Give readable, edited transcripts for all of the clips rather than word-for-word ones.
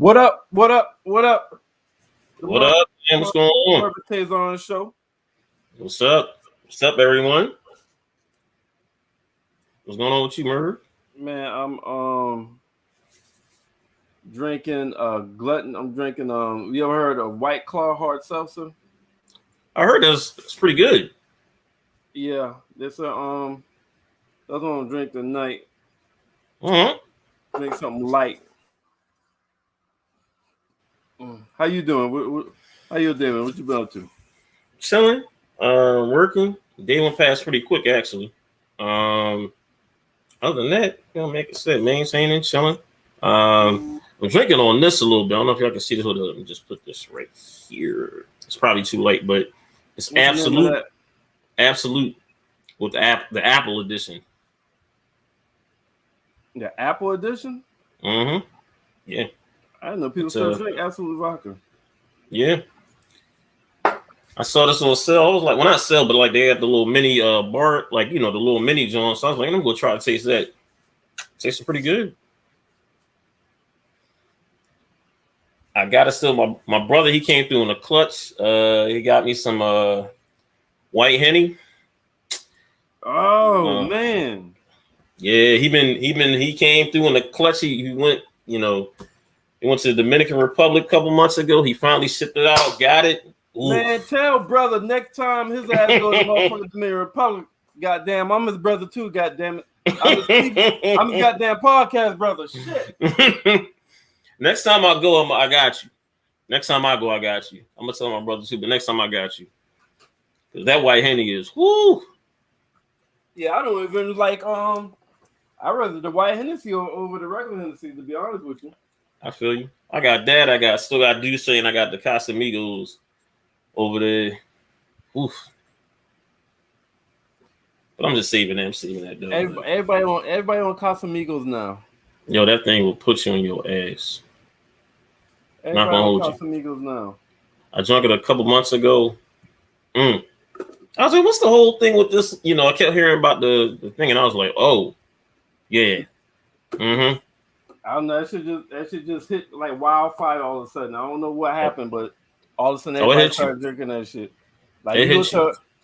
What up? What up? What up? What up, man? What's going on? Merv Taison show. What's up? What's up, everyone? What's going on with you, Merv? Man, I'm drinking glutton. I'm drinking you ever heard of White Claw hard seltzer? I heard that's pretty good. Yeah, that's that's what I'm drinking tonight. Uh-huh. Drink something light. How you doing? How you doing? What you been up to? Chilling, working. Day went past pretty quick, actually. Um, Other than that, make it sit, maintaining, chilling. I'm drinking on this a little bit. I don't know if y'all can see this. Hold on, let me just put this right here. It's probably too late, but it's What's the name of that? absolute with the Apple edition. The Apple edition? Mm-hmm. Yeah. I didn't know people still drink Absolute vodka. Yeah. I saw this on sale. I was like, well, not sale, but like they had the little mini bar, like the little mini joint. So I was like, I'm gonna try to taste that. Tastes pretty good. I gotta still my brother, he came through in a clutch. He got me some white Henny. Oh man. Yeah, he came through in the clutch. He went, he went to the Dominican Republic a couple months ago. He finally shipped it out, got it. Oof. Man, tell brother next time his ass goes to motherfucking Dominican Republic. Goddamn, I'm his brother too. Goddamn it, I'm his goddamn podcast brother. Shit. Next time I go, I got you. Next time I go, I got you. I'm gonna tell my brother too, but next time I got you. Cause that white Henny is whoo. Yeah, I don't even like I rather the white Hennessy over the regular Hennessy, to be honest with you. I feel you. I got that. Still got Duce, and I got the Casamigos over there. Oof. But I'm just saving that. I'm saving that though. Everybody on Casamigos now. Yo, that thing will put you on your ass. Everybody Not gonna hold Casamigos now. I drank it a couple months ago. I was like, what's the whole thing with this? I kept hearing about the thing, and I was like, oh, yeah. Mm-hmm. I don't know. That shit just hit like wildfire all of a sudden. I don't know what happened, but all of a sudden everybody started drinking that shit. Like if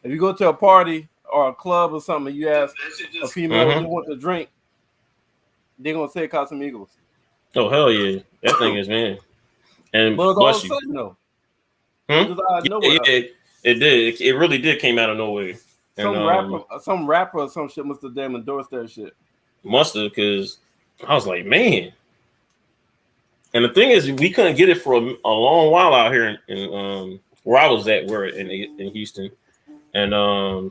you go to a party or a club or something, and you ask a female who want to drink, they're gonna say Casamigos. Oh hell yeah, that thing is, man. And but all of a sudden, though, it did. It really did came out of nowhere. Some rapper or some shit must have damn endorsed that shit. Must have, because I was like, man. And the thing is, we couldn't get it for a long while out here in where I was at, in Houston, and the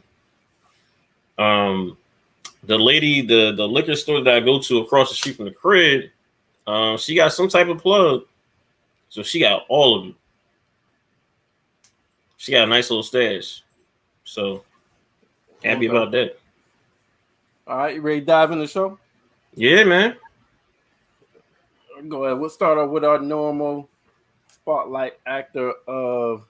lady, the liquor store that I go to across the street from the crib, she got some type of plug, so she got all of it. She got a nice little stash, so happy about that. All right, you ready to dive in the show? Yeah, man. Go ahead. We'll start off with our normal spotlight actor of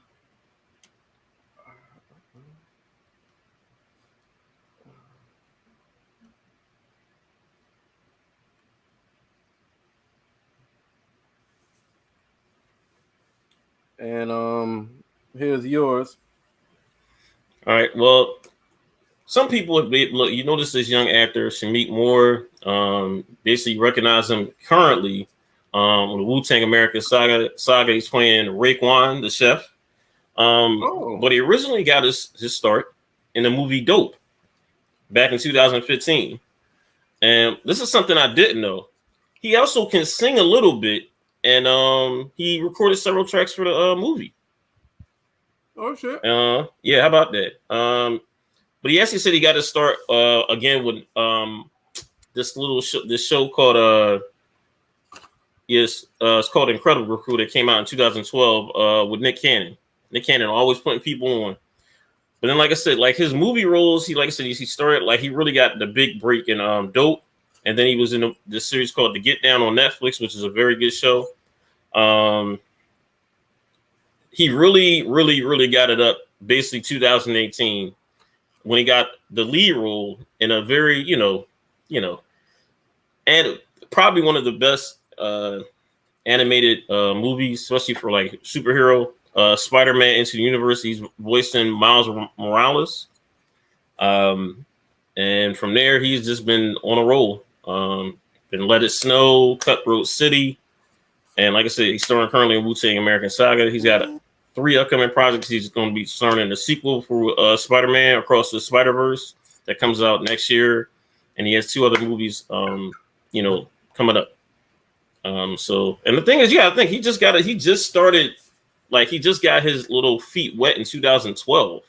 and here's yours. All right. Well, some people look. You notice this young actor, Shamik Moore. Basically, recognize him currently on the Wu-Tang America saga. He's playing Raekwon, the chef. But he originally got his start in the movie Dope back in 2015. And this is something I didn't know. He also can sing a little bit, and he recorded several tracks for the movie. Oh shit! Yeah, how about that? But he actually said he got to start again with this show called it's called Incredible Recruit. That came out in 2012 with Nick Cannon. Nick Cannon always putting people on. But then, like I said, like his movie roles, he started like he really got the big break in Dope, and then he was in the series called The Get Down on Netflix, which is a very good show. He really, really, really got it up basically 2018 when he got the lead role in a very, and probably one of the best animated movies, especially for like superhero. Spider-Man Into the Universe. He's voicing Miles Morales. And from there, he's just been on a roll. Been Let It Snow, Cutthroat City, and like I said, he's starring currently in Wu-Tang American Saga. He's got 3 upcoming projects. He's going to be starring in the sequel for Spider-Man Across the Spider-Verse that comes out next year, and he has 2 other movies, coming up. So, and the thing is, you got to think he just got his little feet wet in 2012.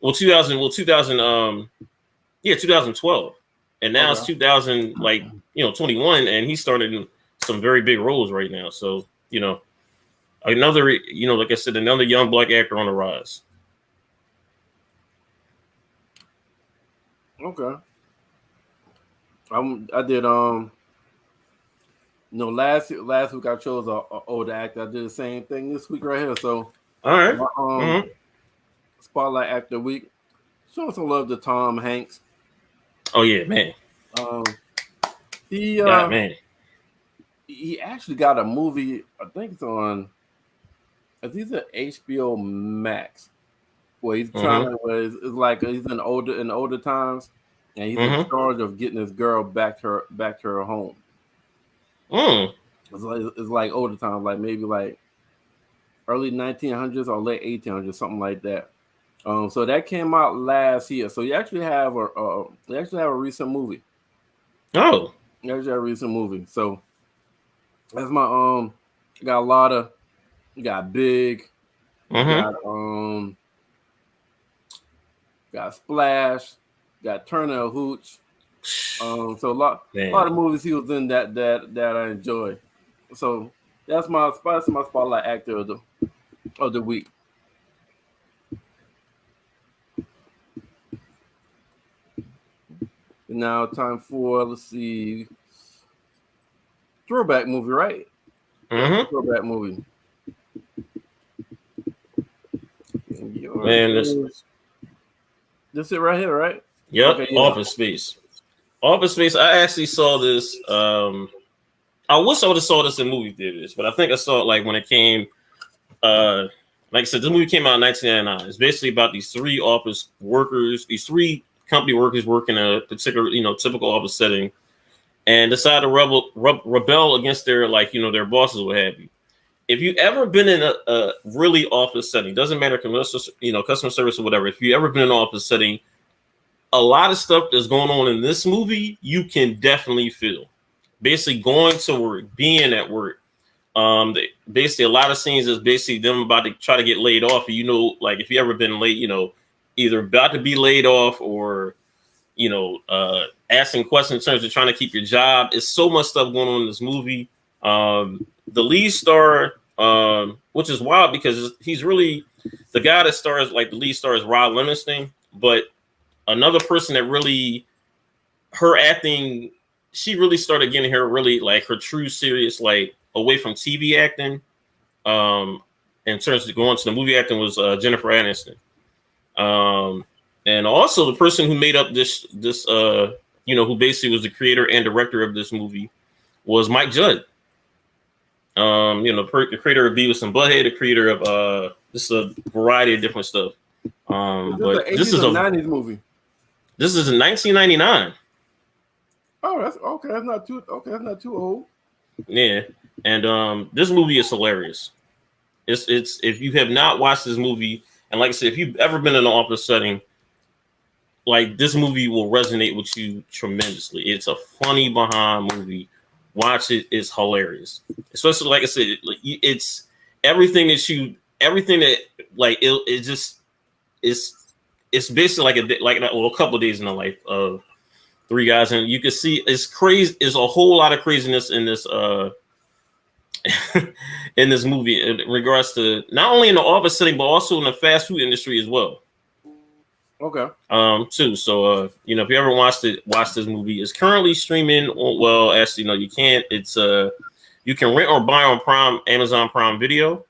2012, and now it's 2021, and he's started in some very big roles right now. So another, like I said, another young black actor on the rise. Okay. I did last week I chose a older actor. I did the same thing this week right here. So all right, Spotlight Actor Week. Showing some love to Tom Hanks. Oh yeah, man. He actually got a movie. I think it's on. I think it's HBO Max. Where he's trying to. It's like he's in older times, and he's in charge of getting his girl back to her home. It's like older times, like maybe like early 1900s or late 1800s, something like that. So that came out last year. So you actually have a recent movie. Oh, you actually have a recent movie. So that's my got a lot of, you got Big, got Splash, got Turner Hooch. So a lot of movies he was in that I enjoy. So that's my spotlight actor of the week. Now time for, let's see, throwback movie, right? Throwback movie. Man, this it right here, right? Yep. Okay, yeah. Office Space. I actually saw this. I wish I would have saw this in movie theaters, but I think I saw it like when it came. Like I said, this movie came out in 1999. It's basically about these 3 office workers, these 3 company workers working in a particular, typical office setting, and decide to rebel against their their bosses, what have you. If you ever been in a really office setting, doesn't matter, customer service or whatever. If you ever been in an office setting, a lot of stuff that's going on in this movie, you can definitely feel. Basically, going to work, being at work. Basically, a lot of scenes is basically them about to try to get laid off. Like if you ever been late, either about to be laid off or, asking questions in terms of trying to keep your job. It's so much stuff going on in this movie. The lead star, which is wild because he's really the guy that stars, like the lead star is Rod Livingston, but another person that really, her acting, she really started getting her really like her true serious, like away from TV acting. In terms of going to the movie acting was Jennifer Aniston. And also the person who made up this who basically was the creator and director of this movie was Mike Judge. The creator of Beavis and Butthead, the creator of this is a variety of different stuff. But this is a 90s movie. This is in 1999. Oh, that's okay. That's not too old. Yeah, and this movie is hilarious. It's if you have not watched this movie, and like I said, if you've ever been in an office setting, like this movie will resonate with you tremendously. It's a funny behind movie. Watch it; it's hilarious. Especially like I said, it's everything that like it just it's basically like a couple of days in the life of 3 guys, and you can see it's crazy. There's a whole lot of craziness in this in this movie in regards to not only in the office setting but also in the fast food industry as well. Okay. Too. So if you ever watch this movie, it's currently streaming. Well, actually, no, you can't. It's you can rent or buy on Amazon Prime Video.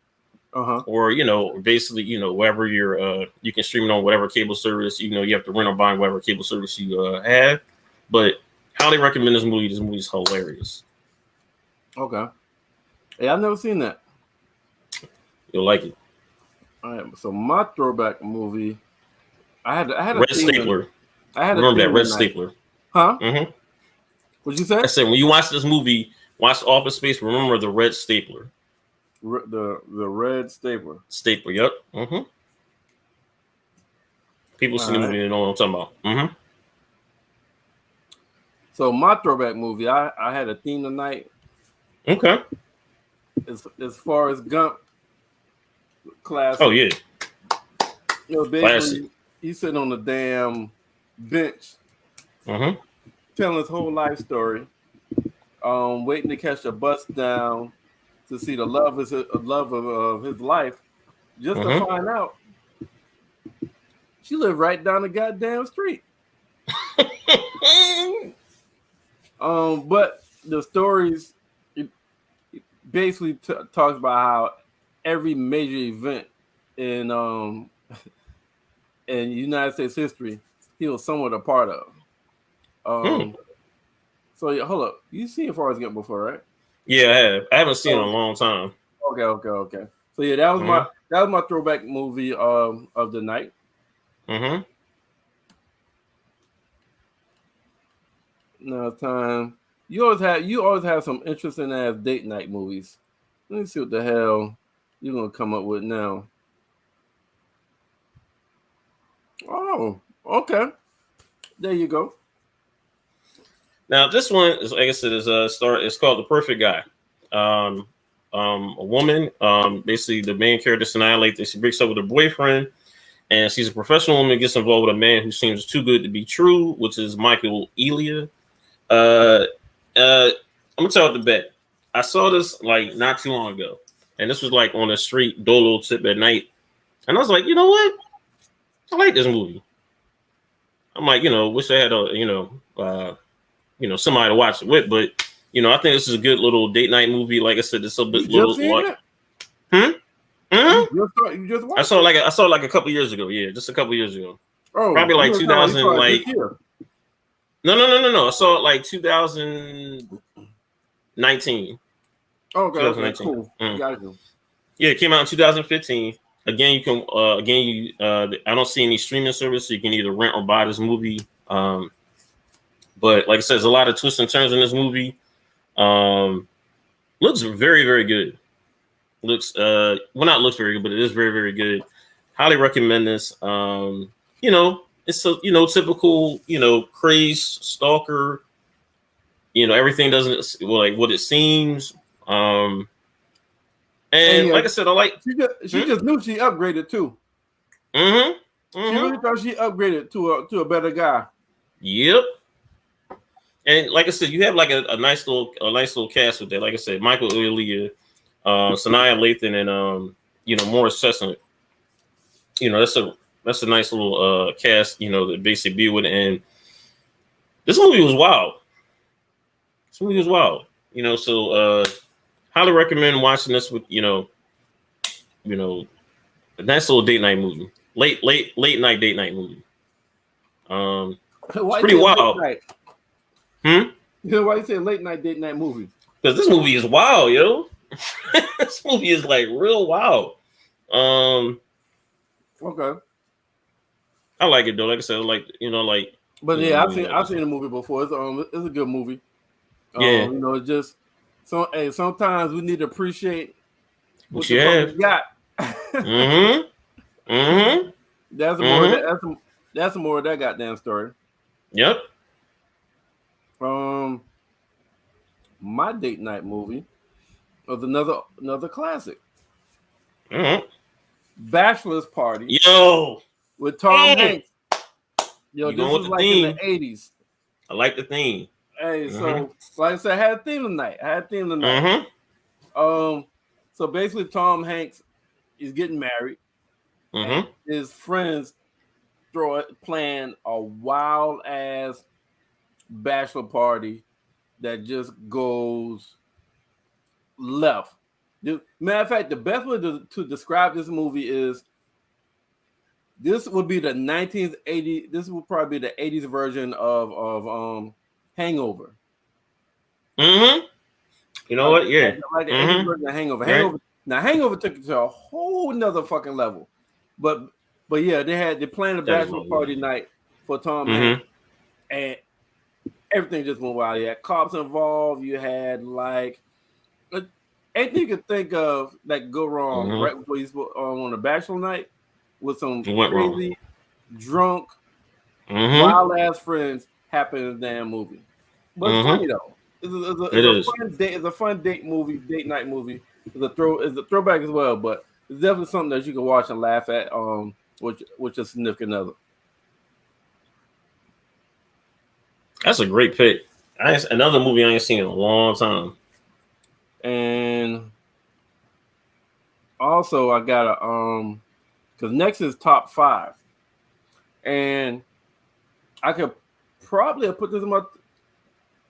Or basically wherever you can stream it on whatever cable service. You have to rent or buy whatever cable service you have. But highly recommend this movie. This movie is hilarious. Okay. Hey, I've never seen that. You'll like it. All right, so my throwback movie, I had a Red theme. Stapler. I had Remember a that theme Red tonight. Stapler? Huh? Mm-hmm. What'd you say? I said when you watch this movie, watch Office Space. Remember the Red Stapler. The Red Stapler. Stapler. Yep. Mm-hmm. People see the movie, they know what I'm talking about. Mm-hmm. So my throwback movie, I had a theme tonight. Okay. As far as Gump classic. Oh yeah. Basically, classic. He's sitting on the damn bench, telling his whole life story, waiting to catch a bus down to see the love of his life, just to find out she lived right down the goddamn street. But the stories it basically talks about how every major event in in United States history he was somewhat a part of. So yeah, hold up. You seen Forrest Gump before, right? Yeah, I have. I haven't seen it in a long time. Okay. So yeah, that was my throwback movie of the night. Now it's time. You always have some interesting ass date night movies. Let me see what the hell you're gonna come up with now. Oh, okay. There you go. Now this one is, like I said, it's called The Perfect Guy. A woman, basically the main character Sanaa Lathan, she breaks up with her boyfriend, and she's a professional woman, gets involved with a man who seems too good to be true, which is Michael Elia. I'm gonna tell you the bet. I saw this like not too long ago, and this was like on the street dolo tip at night, and I was like, you know what? I like this movie. I'm like, wish I had somebody to watch it with, but I think this is a good little date night movie. Like I said, it's a bit little. It? You just watched I saw it like a couple years ago. Yeah, just a couple years ago. Oh, probably like 2000. Like no. I saw it like 2019. Okay, cool. Got you. Yeah, it came out in 2015. Again, you can I don't see any streaming service, so you can either rent or buy this movie. But like I said, there's a lot of twists and turns in this movie. Looks very, very good. Looks not looks very good, but it is very, very good. Highly recommend this. It's a typical crazed stalker. Everything doesn't like what it seems. And like I said, I like she just knew she upgraded too. She really thought she upgraded to a better guy. Yep. And like I said, you have like a nice little cast with that. Like I said, Michael Elia, Sanaa Lathan, and Morris Chestnut. That's a nice little cast. That basically be with it. And this movie was wild. So highly recommend watching this with a nice little date night movie. Late night date night movie. It's pretty wild. Why you say late night date night movie? Because this movie is wild, yo. This movie is like real wild. Okay. I like it though. Like I said, But yeah, I've seen the movie before. It's a good movie. Yeah. It's just sometimes we need to appreciate what you have. Got. That's more of that goddamn story. Yep. My date night movie was another classic. Bachelor's Party. Yo. With Tom Hanks. Yo, this was like in the 80s. I like the theme. Hey, so like I said, I had a theme tonight. So basically Tom Hanks is getting married. And his friends plan a wild ass bachelor party that just goes left. Matter of fact, the best way to describe this movie is this would be the 1980. This would probably be the 80s version of Hangover. You know what? Yeah. Like the Angry Birds and Hangover. Hangover. Now Hangover took it to a whole nother fucking level. But yeah, they planned a bachelor party night for Tom Hanks, and everything just went wild. You had cops involved. You had like anything you could think of that could go wrong right before you on a bachelor night with some crazy, drunk, wild ass friends happen in the damn movie. But it's funny though. It's a fun date night movie. It's a throwback as well, but it's definitely something that you can watch and laugh at with your significant other. That's a great pick. Another movie I ain't seen in a long time. And also I got because next is top 5, and I could probably have put this in my.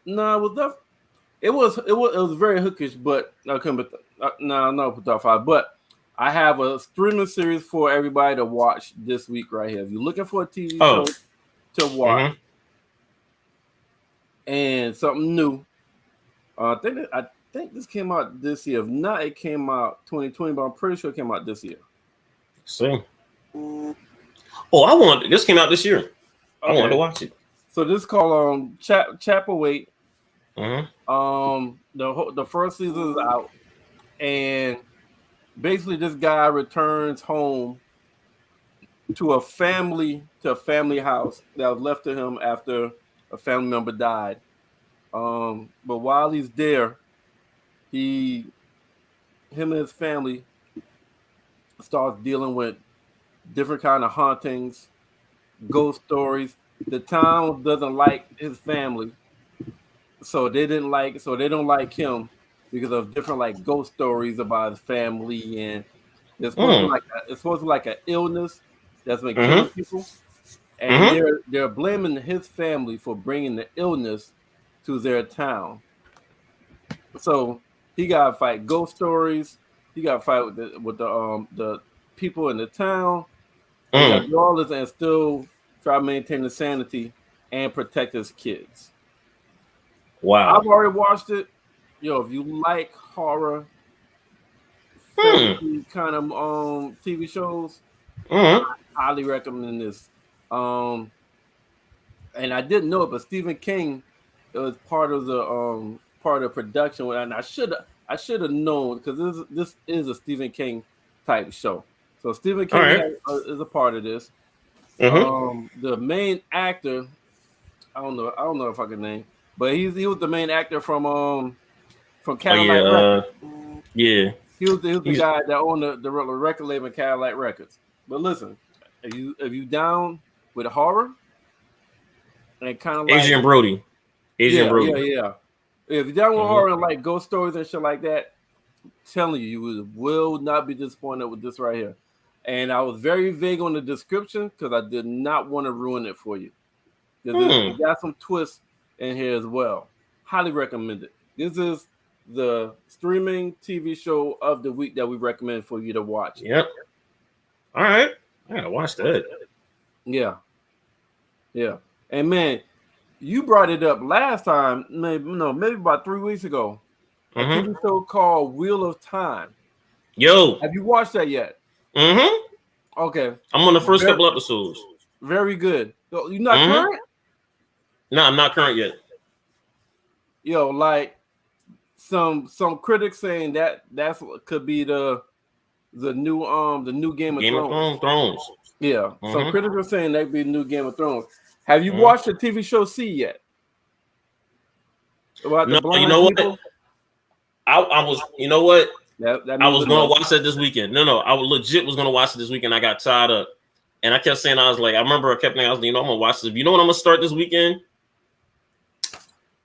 No, it was very hookish, but I couldn't. Put top 5. But I have a streaming series for everybody to watch this week right here. If you're looking for a TV show to watch and something new, I think this came out this year. If not, it came out 2020, but I'm pretty sure it came out this year. See. This came out this year. Okay. I wanted to watch it. So this is called Chapel Wait. The first season is out, and basically this guy returns home to a family house that was left to him after a family member died. But while he's there, him and his family starts dealing with different kind of hauntings, ghost stories. The town doesn't like his family, so they don't like him because of different like ghost stories about his family, and it's supposed to be like an illness that's been killing people, and they're blaming his family for bringing the illness to their town. So he got to fight ghost stories. He got to fight with the people in the town. He got to do all this and still try to maintain the sanity and protect his kids. Wow! I've already watched it. If you like horror, fantasy kind of TV shows, I highly recommend this. And I didn't know it, but Stephen King was part of the production, and I should have known because this is a Stephen King type show. So Stephen King is a part of this. The main actor, I don't know if I can name, but he was the main actor from Cadillac Records. Yeah. He was the guy that owned the record label Cadillac Records. But listen, if you down with horror and kind of like Adrian Brody. Yeah. If you're down with horror and like ghost stories and shit like that, I'm telling you will not be disappointed with this right here. And I was very vague on the description because I did not want to ruin it for you. It got some twists in here as well. Highly recommend it. This is the streaming TV show of the week that we recommend for you to watch. Yep. All right. I gotta watch that. Yeah. And man, you brought it up last time, maybe about 3 weeks ago. A TV show called Wheel of Time. Yo. Have you watched that yet? Okay. I'm on the first couple episodes. Very good. You're not current? No, I'm not current yet. Like some critics saying that's could be the new Game of Thrones. Yeah. Some critics are saying that could be the new Game of Thrones. Have you watched the TV show C yet? About the blind people? What? I was. You know what? I was going to watch it this weekend. No, I legit was going to watch it this weekend. I got tied up, and I kept saying I remember I kept saying I'm going to watch this. You know what I'm going to start this weekend?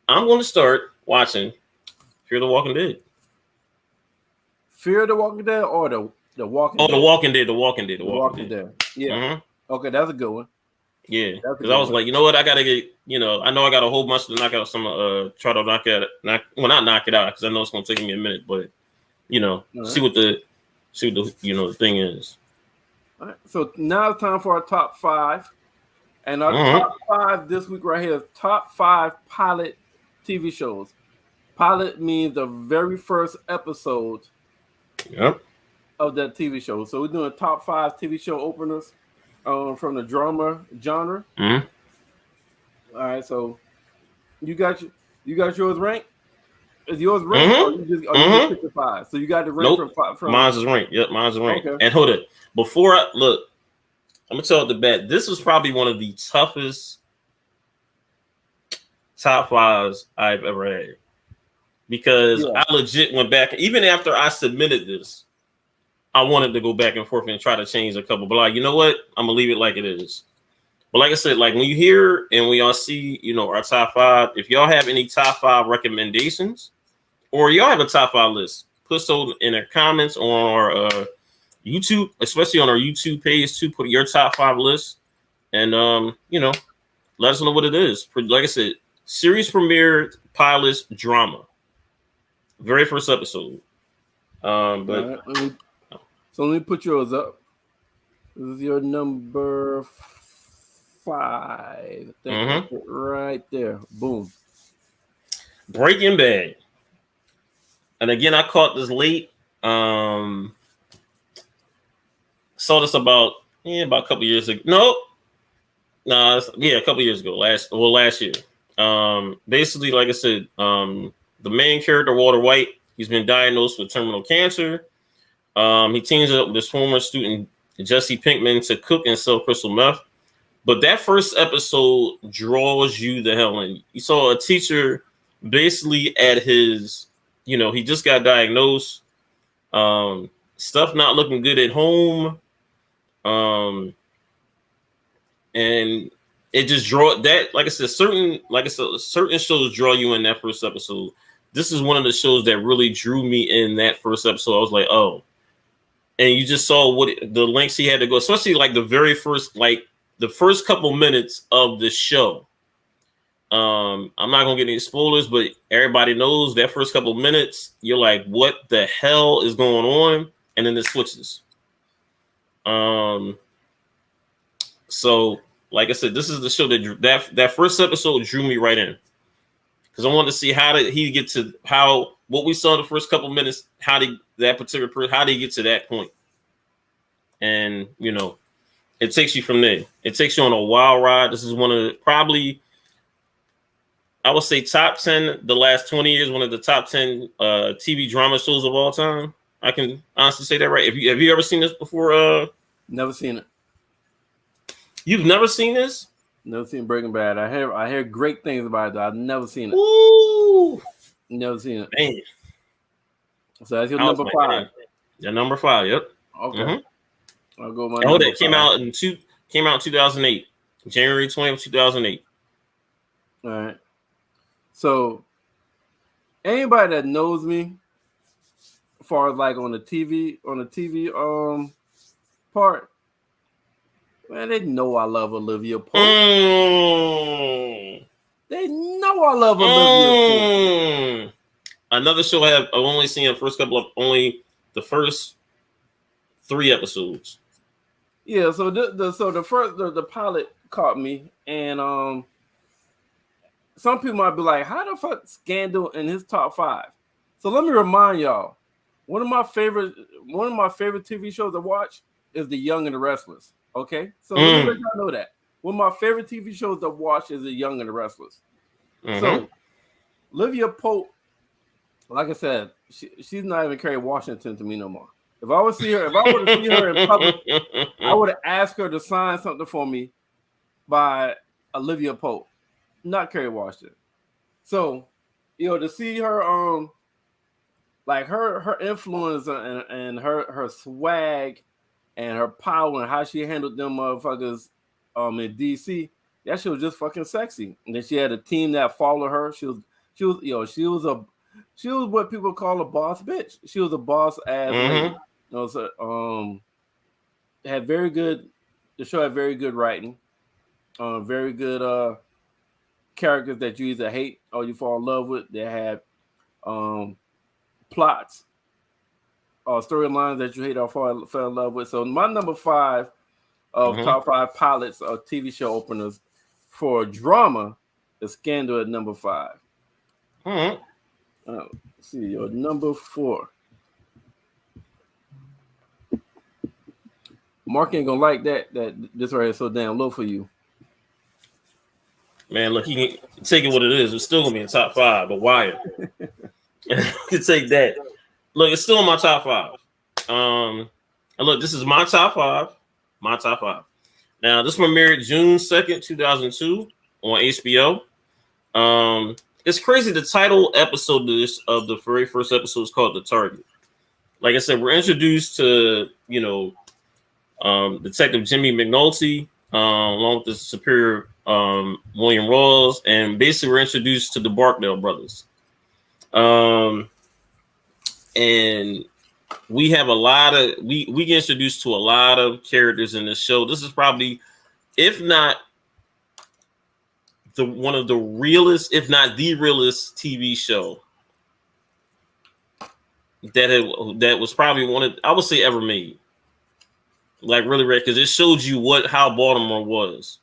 I'm going to start watching Fear the Walking Dead. Fear the Walking Dead or the Walking Dead? The Walking Dead. The Walking Dead. Yeah. Okay, that's a good one. Yeah, because I was like, you know what, I gotta get, I know I got a whole bunch to knock out some, try to not knock it out because I know it's gonna take me a minute, but see what the the thing is. All right, so now it's time for our top 5, and our top 5 this week right here is top 5 pilot TV shows. Pilot means the very first episode. Yep. Of that TV show. So we're doing top 5 TV show openers from the drama genre. Mm-hmm. All right, so you got yours ranked? Is yours ranked or you just pick the 5? So you got the rank from 5 from mine's is ranked. Yep, mine's is ranked. Okay. And hold it. Before I look, I'm gonna tell the bet. This was probably one of the toughest top 5s I've ever had. Because I legit went back, even after I submitted this, I wanted to go back and forth and try to change a couple, but like, you know what? I'm gonna leave it like it is. But like I said, like when you hear and we all see, our top 5, if y'all have any top 5 recommendations or y'all have a top 5 list, put those in the comments on our YouTube, especially on our YouTube page too. Put your top 5 list and let us know what it is. Like I said, series premiere pilots drama. Very first episode. But so let me put yours up. This is your number 5. Right there. Boom. Breaking Bad. And again, I caught this late. Saw this about a couple years ago. A couple years ago. Last year. Basically, like I said, the main character, Walter White, he's been diagnosed with terminal cancer. He teams up with his former student, Jesse Pinkman, to cook and sell crystal meth. But that first episode draws you the hell in. You saw a teacher basically at his, he just got diagnosed. Stuff not looking good at home. And it just draw that, like I said, certain shows draw you in that first episode. This is one of the shows that really drew me in that first episode. I was like, oh. And you just saw the lengths he had to go, especially like the very first, like the first couple minutes of the show. I'm not gonna get any spoilers, but everybody knows that first couple minutes, you're like, what the hell is going on? And then it switches. So like I said, this is the show that first episode drew me right in. Because I wanted to see how did he get to what we saw in the first couple minutes, how did that particular person, how did he get to that point? And, it takes you from there. It takes you on a wild ride. This is one of probably, I would say top 10, the last 20 years, one of the top 10 TV drama shows of all time. I can honestly say that, right? Have you ever seen this before? Never seen it. You've never seen this? Never seen Breaking Bad. I hear great things about it. I've never seen it. Ooh. Never seen it. Man. So that's your number 5. Your number 5, yep. Okay. Mm-hmm. I'll go my number 5. Came out in 2008. January 20th, 2008. All right. So anybody that knows me, as far as like on the TV part, man, they know I love Olivia Pope. They know I love Olivia Pope. Another show I've only seen the first 3 episodes. Yeah, so the pilot caught me, and some people might be like, how the fuck Scandal in his top 5? So let me remind y'all, one of my favorite TV shows to watch is The Young and the Restless. Okay, so let me let y'all know that one of my favorite TV shows to watch is The Young and the Restless. So Olivia Pope, like I said, she's not even Kerry Washington to me no more. If I were to see her in public, I would ask her to sign something for me by Olivia Pope, not Kerry Washington. So, to see her, like her influence and her swag and her power and how she handled them motherfuckers, in DC, that shit was just fucking sexy. And then she had a team that followed her. She was what people call a boss bitch. She was a boss ass lady. The show had very good writing, very good characters that you either hate or you fall in love with. They had plots or storylines that you hate or fell in love with. So my number 5 of top 5 pilots or TV show openers for drama is Scandal at number 5. All Let's see, your number 4. Mark ain't gonna like that this right here so damn low for you. Man, look, he can take it what it is. It's still gonna be in top 5, but Wire. You can take that. Look, it's still in my top 5. And look, this is my top 5. My top 5. Now, this premiered June 2nd, 2002 on HBO. It's crazy. The title episode of the very first episode is called The Target. Like I said, we're introduced to, Detective Jimmy McNulty, along with the superior William Rawls, and basically we're introduced to the Barkdale brothers. And we have we get introduced to a lot of characters in this show. This is probably, if not one of the realest, if not the realest TV show that was probably one of, I would say, ever made. Like really rare, because it showed you how Baltimore was,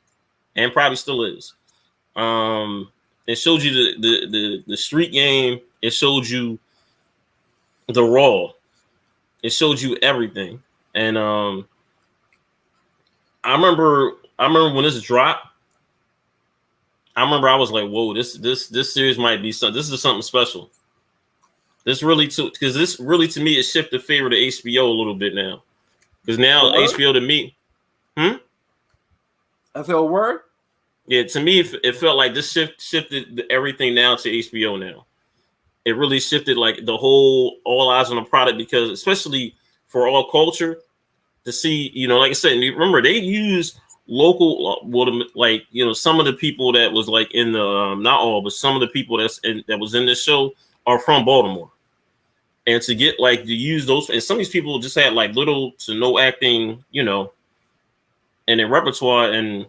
and probably still is. It showed you the street game. It showed you the raw. It showed you everything. And I remember when this dropped. I remember I was like, "Whoa, this series might be something. This is something special." This really to me it shifted favor to HBO a little bit now, because now HBO to me, I said a word. Yeah, to me it felt like this shifted everything now to HBO now. It really shifted like the whole all eyes on the product, because especially for all culture to see, like I said, remember they use local, some of the people that was like in the not all, but some of the people that was in this show are from Baltimore, and to get like to use those, and some of these people just had like little to no acting, in their repertoire, and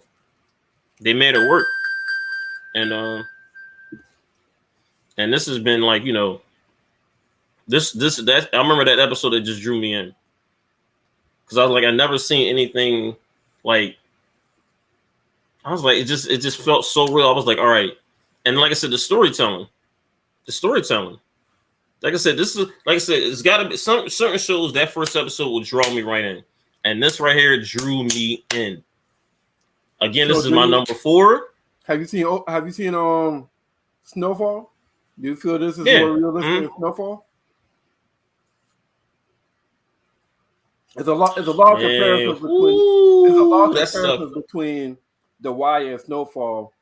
they made it work, and this has been like that. I remember that episode that just drew me in, because I was like, I never seen anything like. I was like, it just felt so real. I was like, all right, and like I said, the storytelling. Like I said, it's got to be some certain shows. That first episode will draw me right in, and this right here drew me in. Again, this is my number 4. Have you seen Snowfall? Do you feel this is more realistic than Snowfall? There's a lot of comparisons between The Wire and Snowfall,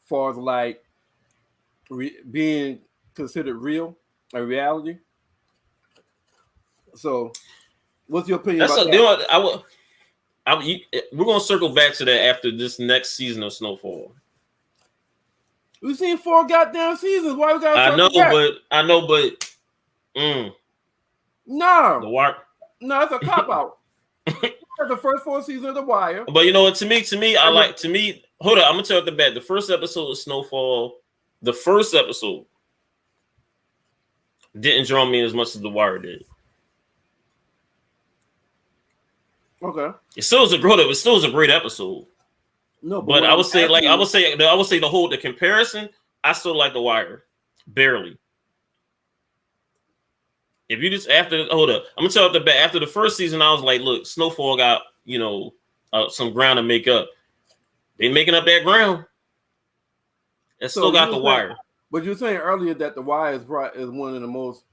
as far as like being considered real and reality. So, what's your opinion about that? We're gonna circle back to that after this next season of Snowfall. We've seen 4 goddamn seasons. Why we gotta? I know, but. No. The Wire. No, it's a cop out. The first 4 seasons of The Wire. But you know what? To me, hold on. I'm gonna tell you the bad. The first episode of Snowfall, the first episode didn't draw me as much as The Wire did. Okay. It still was a great episode. No, but I would say the comparison, I still like The Wire, barely. If you just hold up, I'm gonna tell you after the first season, I was like, look, Snowfall got some ground to make up. They making up that ground. It still got The Wire. But you were saying earlier that The Wire is one of the most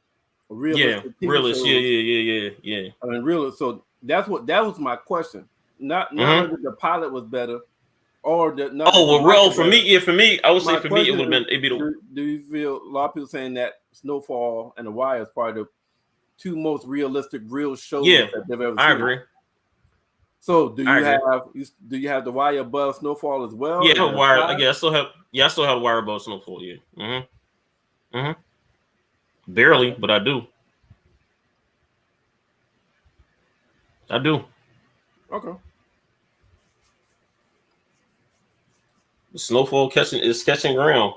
realistic. Realist. Yeah. I mean, realist. So that was my question. Not whether the pilot was better, or for me, I would say for me it would have been. Do you feel a lot of people saying that Snowfall and The Wire is probably the 2 most realistic real shows that they've ever seen? I agree. So do you have The Wire above Snowfall as well? Yeah, Wire. Yeah, I still have The Wire above Snowfall. Yeah. Barely, but I do. Okay. The Snowfall catching ground.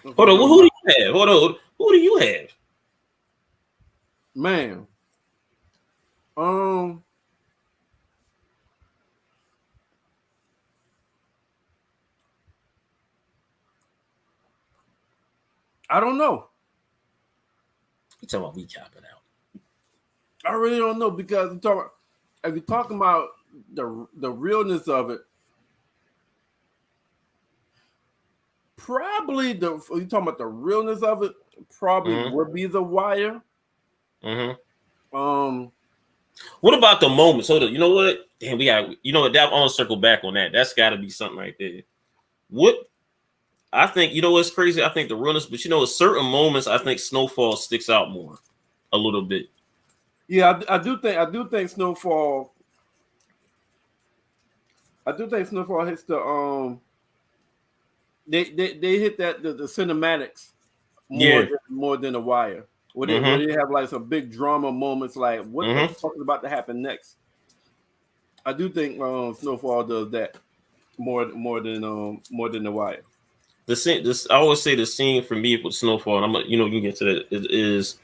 Hold on, who do you have? Who do you have? Man. I don't know. You talking about we capping out? I really don't know because if you're talking about the realness of it, probably you're talking about the realness of it, probably would be The Wire. What about the moments? Hold on, you know what? Damn, we got. You know what? That I want to circle back on that. That's got to be something right there. What I think, you know, what's crazy. I think the realness, but you know, at certain moments, I think Snowfall sticks out more, a little bit. Yeah, I do think Snowfall. I do think Snowfall hits the They hit that the cinematics more than The Wire. Where they have like some big drama moments, like what the fuck is about to happen next. I do think Snowfall does that more than The Wire. The scene, I always say the scene for me with Snowfall, and you can get to that, is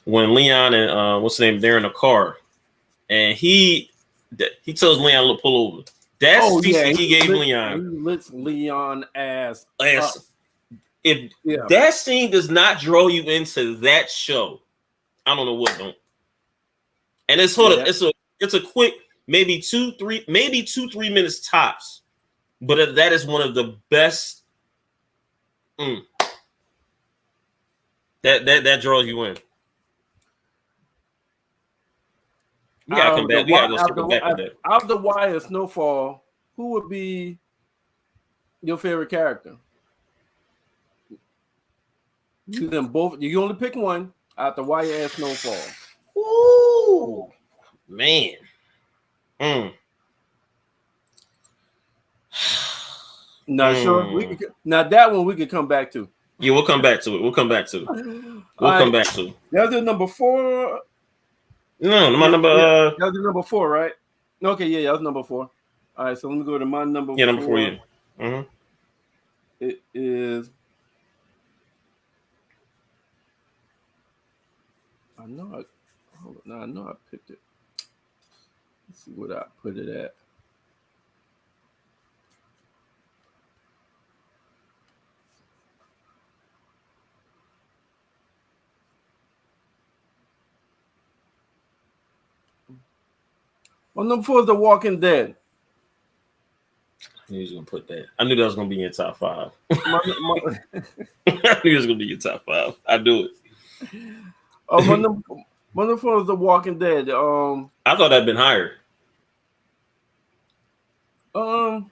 when Leon and what's his name, they're in a car, and he tells Leon to pull over. That's he gave Leon. He lets Leon ass up. If that scene does not draw you into that show, I don't know what don't. And it's it's a quick maybe 2-3 minutes tops, but that is one of the best. That draws you in. We gotta come back. We gotta go circle back on that. Out of The Wire, Snowfall, who would be your favorite character? To them both, you only pick one out The Wire and Snowfall. Ooh, man. Not sure. Now that one we could come back to. Yeah, we'll come back to it. We'll come back to it. That's the number 4. No, my number. That was the number 4, right? Okay, yeah, that was number 4. All right, so let me go to my number 4. Yeah, number 4. Yeah. It is. I know I picked it. Let's see what I put it at. Well, number 4 is The Walking Dead. I knew he was gonna put that. I knew that was gonna be in your top 5. I knew it was gonna be your top 5. I do it. My number 4 is The Walking Dead. I thought that'd been higher. Now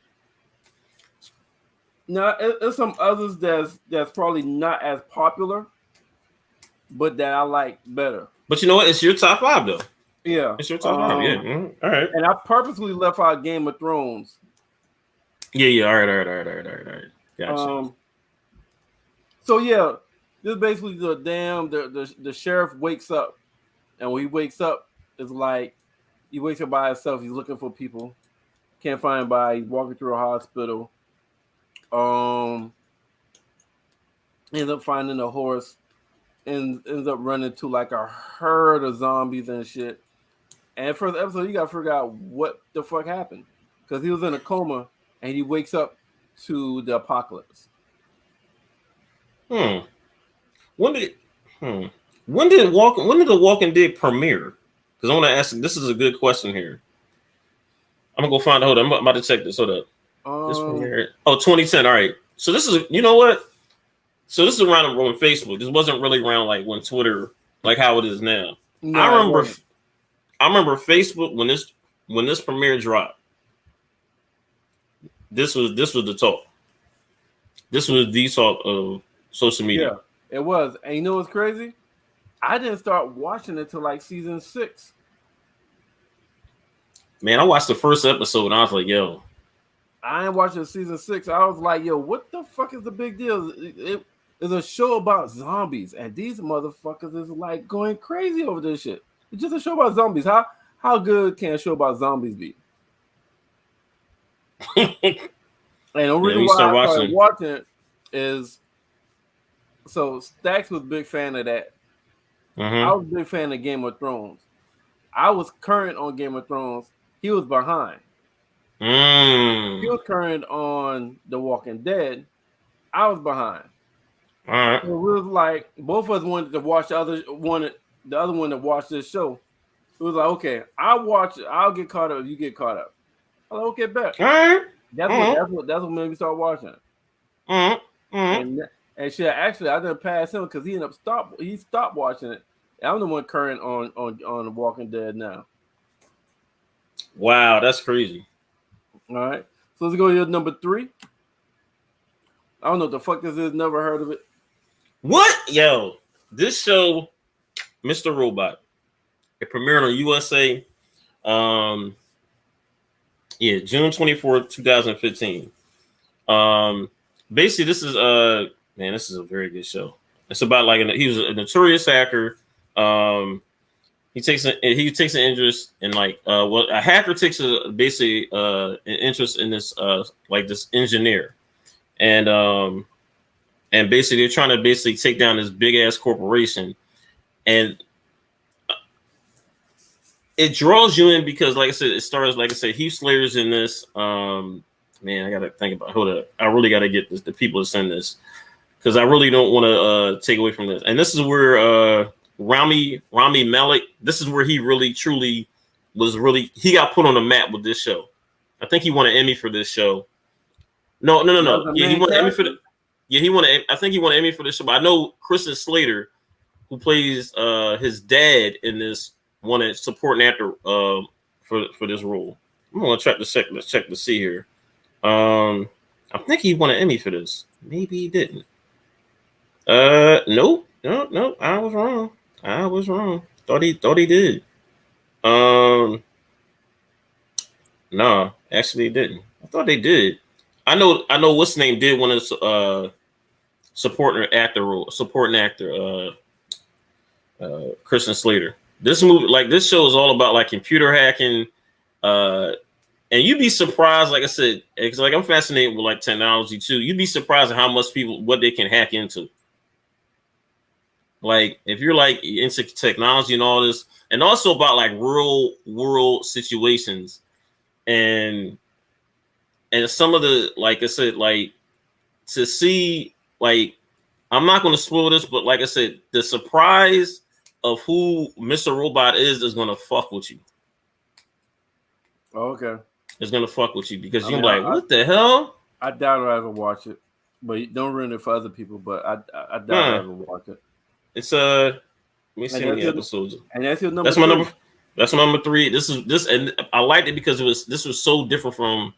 there's some others that's probably not as popular, but that I like better. But you know what? It's your top 5 though. Yeah, it's your top 5. Yeah. All right. And I purposely left out Game of Thrones. Yeah. All right. Gotcha. So yeah, this is basically the sheriff wakes up, and when he wakes up, it's like he wakes up by himself. He's looking for people, can't find anybody. He's walking through a hospital. Ends up finding a horse, and ends up running to like a herd of zombies and shit. And first episode, you gotta figure out what the fuck happened, because he was in a coma and he wakes up to the apocalypse. When did The Walking Dead premiere? Because I want to ask. This is a good question here. I'm gonna go find. Hold on, I'm about to check this. Hold up. This premiere. 2010. All right. So this is. You know what? So this is around on Facebook. This wasn't really around like when Twitter, like how it is now. No, I remember Facebook when this premiere dropped. This was the talk. This was the talk of social media. Yeah, it was. And you know what's crazy? I didn't start watching it till like season 6. Man, I watched the first episode and I was like, yo. I ain't watching season 6. I was like, yo, what the fuck is the big deal? It's a show about zombies, and these motherfuckers is like going crazy over this shit. It's just a show about zombies. How good can a show about zombies be? And the reason why I started watching it is, so Stacks was a big fan of that. I was a big fan of Game of Thrones. I was current on Game of Thrones. He was behind. He was current on The Walking Dead. I was behind. All right. So it was like both of us wanted to watch the other one to watch this show. It was like, okay, I'll watch it. I'll get caught up if you get caught up. I was like, okay, bet. All right. That's what made me start watching it. And shit, actually, I didn't pass him because he stopped watching it. I'm the one current on The Walking Dead now. Wow, that's crazy. All right, so let's go to number 3. I don't know what the fuck this is. Never heard of it. What? Yo, this show, Mr. Robot, it premiered on USA. June 24th, 2015. Basically, this is this is a very good show. It's about like he was a notorious hacker. He takes an interest in like a hacker takes an interest in this like this engineer, and basically they're trying to take down this big ass corporation, and it draws you in because, like I said, it stars, like I said, Heath Slayer's in this. Man, I gotta think about. Hold up, I really gotta get the people to send this because I really don't want to take away from this. And this is where Rami Malek. This is where he really truly he got put on the map with this show. I think he won an Emmy for this show. No. Yeah, he won an Emmy for the. Yeah, I think he won an Emmy for this show. But I know Kristen Slater, who plays his dad in this, won a supporting actor for this role. I'm gonna check to see here. I think he won an Emmy for this. Maybe he didn't. Nope. No. I was wrong. Thought he did. No, actually he didn't. I thought they did. I know what's his name did win a supporting actor. Kristen Slater. This movie, like this show, is all about like computer hacking. And you'd be surprised, like I said, because like I'm fascinated with like technology too. You'd be surprised at how much what they can hack into. Like if you're like into technology and all this, and also about like real world situations, and some of the, like I said, like to see, like I'm not going to spoil this, but like I said, the surprise of who Mr. Robot is going to fuck with you. Oh, okay. It's gonna fuck with you because you're like, what the hell? I doubt I'll ever watch it, but don't ruin it for other people. But I doubt I'll ever watch it. It's let me see how many episodes. And that's your number. That's my number. That's my number 3. This, and I liked it because this was so different from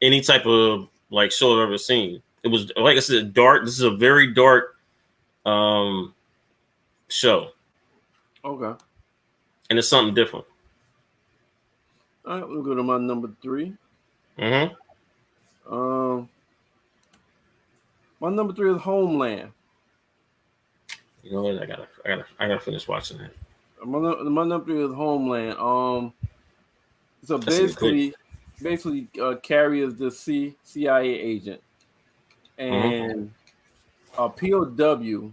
any type of like show I've ever seen. It was, like I said, dark. This is a very dark show. Okay. And it's something different. All right, we'll go to my number 3. My number 3 is Homeland. You know what? I gotta finish watching that. My number 3 is Homeland. So basically, Carrie is the CIA agent, and a POW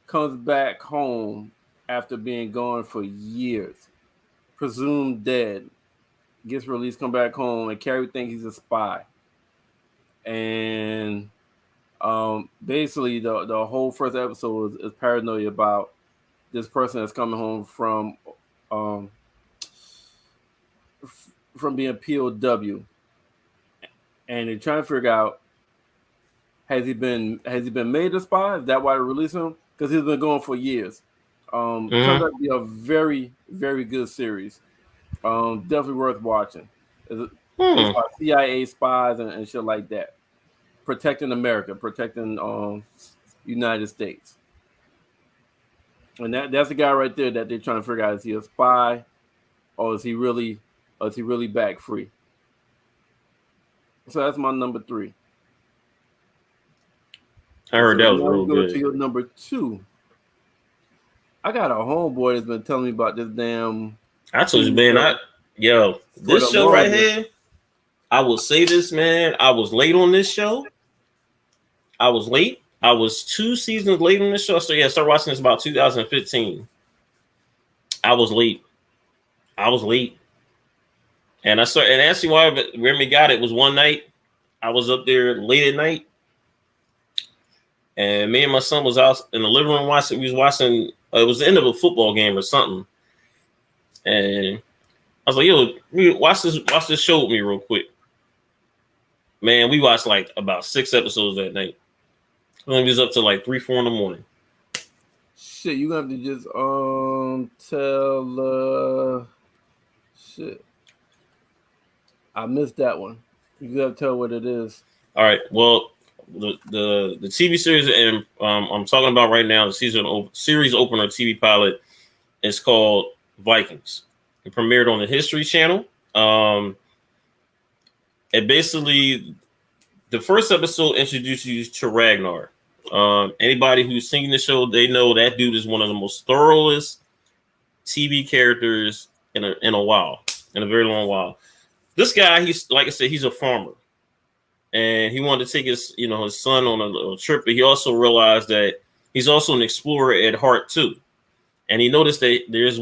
comes back home after being gone for years, presumed dead. Gets released, come back home, and Carrie thinks he's a spy. And basically, the whole first episode is paranoia about this person that's coming home from being POW, and they're trying to figure out, has he been made a spy? Is that why they released him? Because he's been going for years. Turns out to be a very, very good series. Definitely worth watching. It's about CIA spies and shit like that, protecting America, protecting United States. And that's the guy right there that they're trying to figure out: is he a spy, or is he really back free? So that's my number 3. I heard that was real good. To your number 2. I got a homeboy that's been telling me about this damn. I told you, man. This show right here. I will say this, man. I was late on this show. I was late. I was 2 seasons late on this show. So yeah, I started watching this about 2015. I was late. And actually why Remy got it was one night. I was up there late at night. and me and my son was out in the living room watching. We was watching. It was the end of a football game or something, and I was like, "Yo, watch this show with me real quick." Man, we watched like about 6 episodes that night. We was up to like 3, 4 in the morning. Shit, you gonna have to just tell shit. I missed that one. You gotta tell what it is. All right. Well, the TV series and I'm talking about right now, the series opener TV pilot is called Vikings. It premiered on the History Channel. It basically, the first episode introduces you to Ragnar. Anybody who's seen the show, they know that dude is one of the most thoroughest TV characters in a very long while. This guy, he's like I said, he's a farmer, and he wanted to take his son on a little trip, but he also realized that he's also an explorer at heart too, and he noticed that there's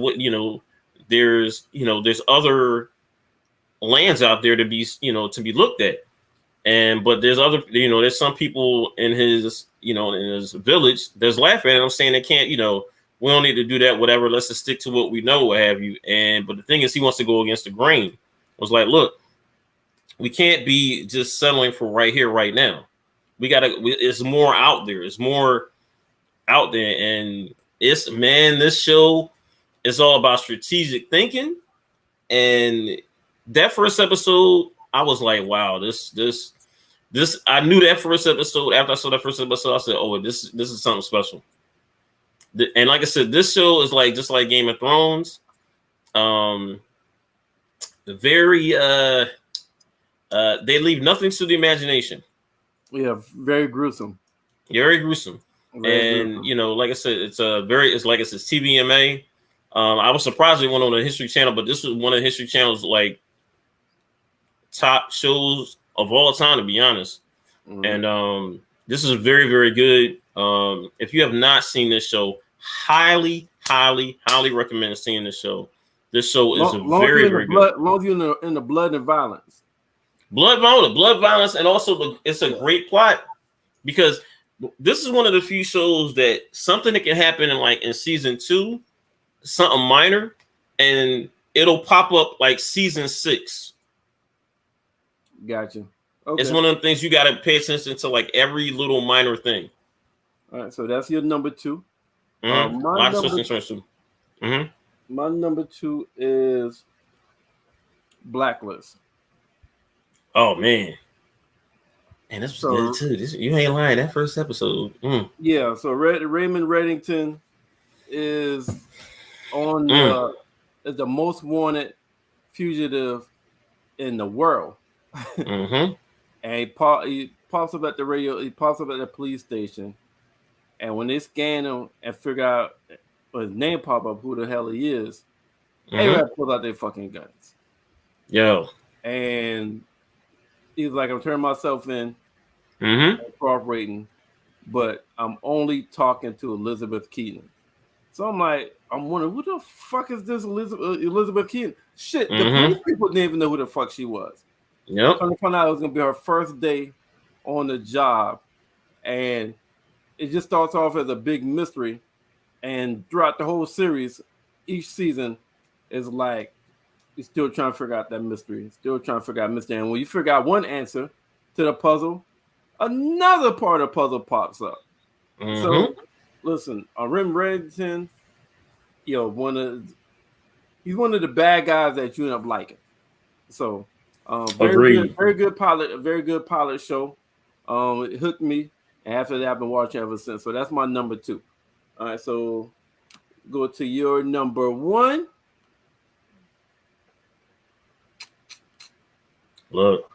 other lands out there to be looked at, but there's some people in his village that's laughing at him, saying they can't, we don't need to do that, whatever, let's just stick to what we know, what have you. But the thing is, he wants to go against the grain. I was like, look, we can't be just settling for right here, right now. It's more out there. It's more out there. And this show is all about strategic thinking. And that first episode, I was like, wow, this, I knew that first episode. After I saw that first episode, I said, oh, this is something special. And like I said, this show is just like Game of Thrones. Very they leave nothing to the imagination. Yeah, very gruesome. Very gruesome. Like I said, it's like it's TVMA. I was surprised they went on the History Channel, but this was one of the History Channel's like top shows of all time, to be honest. Mm-hmm. And this is very, very good. If you have not seen this show, highly, highly, highly recommend seeing this show. This show is very, very good. Long as you're in the blood and violence. Blood violence, and also it's a great plot, because this is one of the few shows that something that can happen in season 2, something minor, and it'll pop up like season 6. Gotcha. Okay. It's one of the things you got to pay attention to, like every little minor thing. All right, so that's your number 2. Mm-hmm. My number 2 is Blacklist. Oh man, and this was good too. You ain't lying. That first episode. Yeah. So Raymond Reddington is on is the most wanted fugitive in the world. Mm-hmm. And he pops up at the radio. He pops up at the police station, and when they scan him and figure out his name pop up, who the hell he is, everybody pulls out their fucking guns. Yo. And he's like, I'm turning myself in, cooperating, but I'm only talking to Elizabeth Keaton. So I'm wondering, who the fuck is this Elizabeth Keaton? Shit, the police people didn't even know who the fuck she was. Yep. Trying to find out it was gonna be her first day on the job, and it just starts off as a big mystery, and throughout the whole series, each season is like you're still trying to figure out that mystery, and when you figure out one answer to the puzzle, another part of the puzzle pops up. So listen, Rem Reddington, he's one of the bad guys that you end up liking. So very good pilot show. It hooked me, and after that I've been watching ever since. So that's my number 2. All right, so go to your number 1. Look,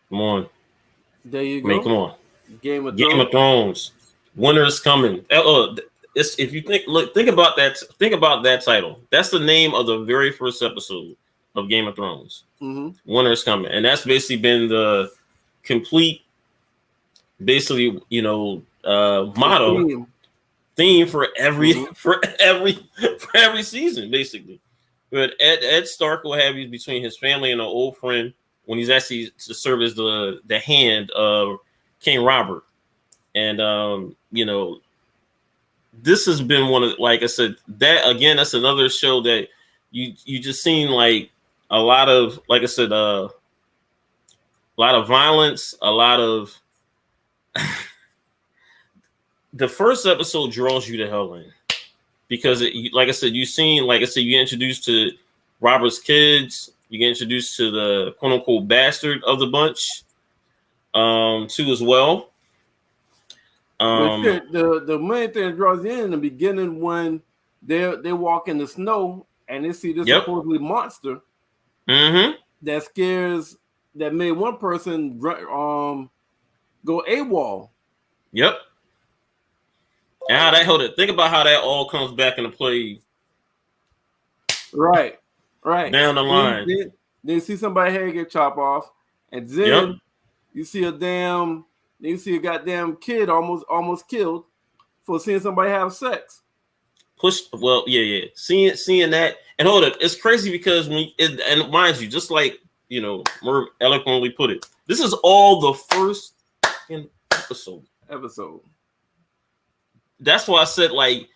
come on. There you go. I mean, come on. Game of Thrones. Winter is coming. If you think about that. Think about that title. That's the name of the very first episode of Game of Thrones. Winter is coming, and that's basically been the complete, basically, motto theme for every season, basically. But Ed Stark will have you between his family and an old friend when he's actually to serve as the hand of King Robert. And this has been one of, like I said, that again, that's another show that you just seen like a lot of, like I said, a lot of violence, a lot of the first episode draws you to hell in because like I said, you get introduced to Robert's kids, you get introduced to the quote unquote bastard of the bunch, too as well. The main thing that draws you in the beginning when they walk in the snow and they see this supposedly monster that scares, that made one person go AWOL. Yep. And how that hold it. Think about how that all comes back into play. Right. Down the line. Then see somebody's head get chopped off, and then you see a goddamn kid almost killed for seeing somebody have sex. Seeing that, and hold up, it's crazy because and mind you, just like Merv eloquently put it, this is all the first episode. That's why I said, like,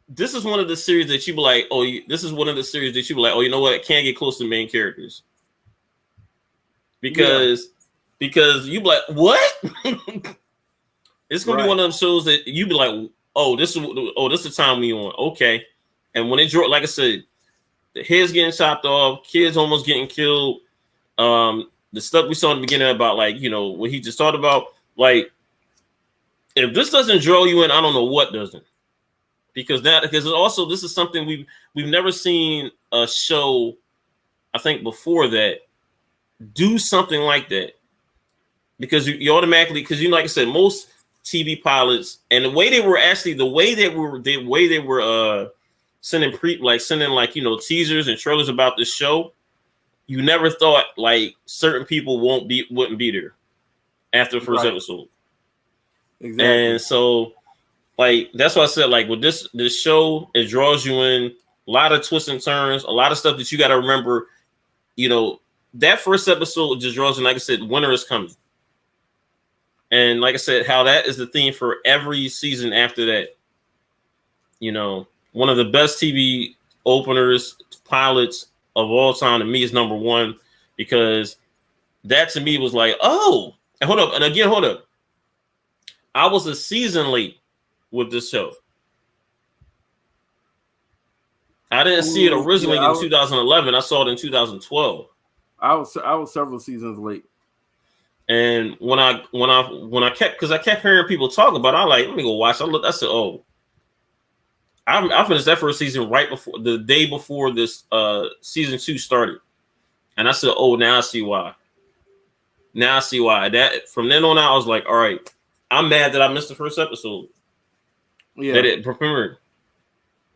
this is one of the series that you be like, oh, you know what, it can't get close to the main characters. Because you be like, what? It's gonna be one of them shows that you be like, this is the time we on. Okay. And when it draw, like I said, the heads getting chopped off, kids almost getting killed. The stuff we saw in the beginning about, like, what he just talked about, like, if this doesn't draw you in, I don't know what doesn't. Because also this is something we've never seen a show, I think, before that do something like that. Because you automatically, because like I said, most TV pilots and the way they were sending teasers and trailers about this show, you never thought like certain people wouldn't be there after the first episode. Exactly. And so, like, that's why I said, like, with this show, it draws you in a lot of twists and turns, a lot of stuff that you got to remember. That first episode just draws in, like I said, winter is coming. And like I said, how that is the theme for every season after that. One of the best TV openers, pilots of all time to me is number one, because that to me was like, oh, and hold up. I was a season late with this show. I didn't see it originally in 2011. I saw it in 2012. I was several seasons late. And when I kept hearing people talk about it, I like, let me go watch. I said, oh, I finished that first season right before the day before this season 2 started. And I said, oh, now I see why. That from then on out, I was like, all right, I'm mad that I missed the first episode. Yeah. That it premiered.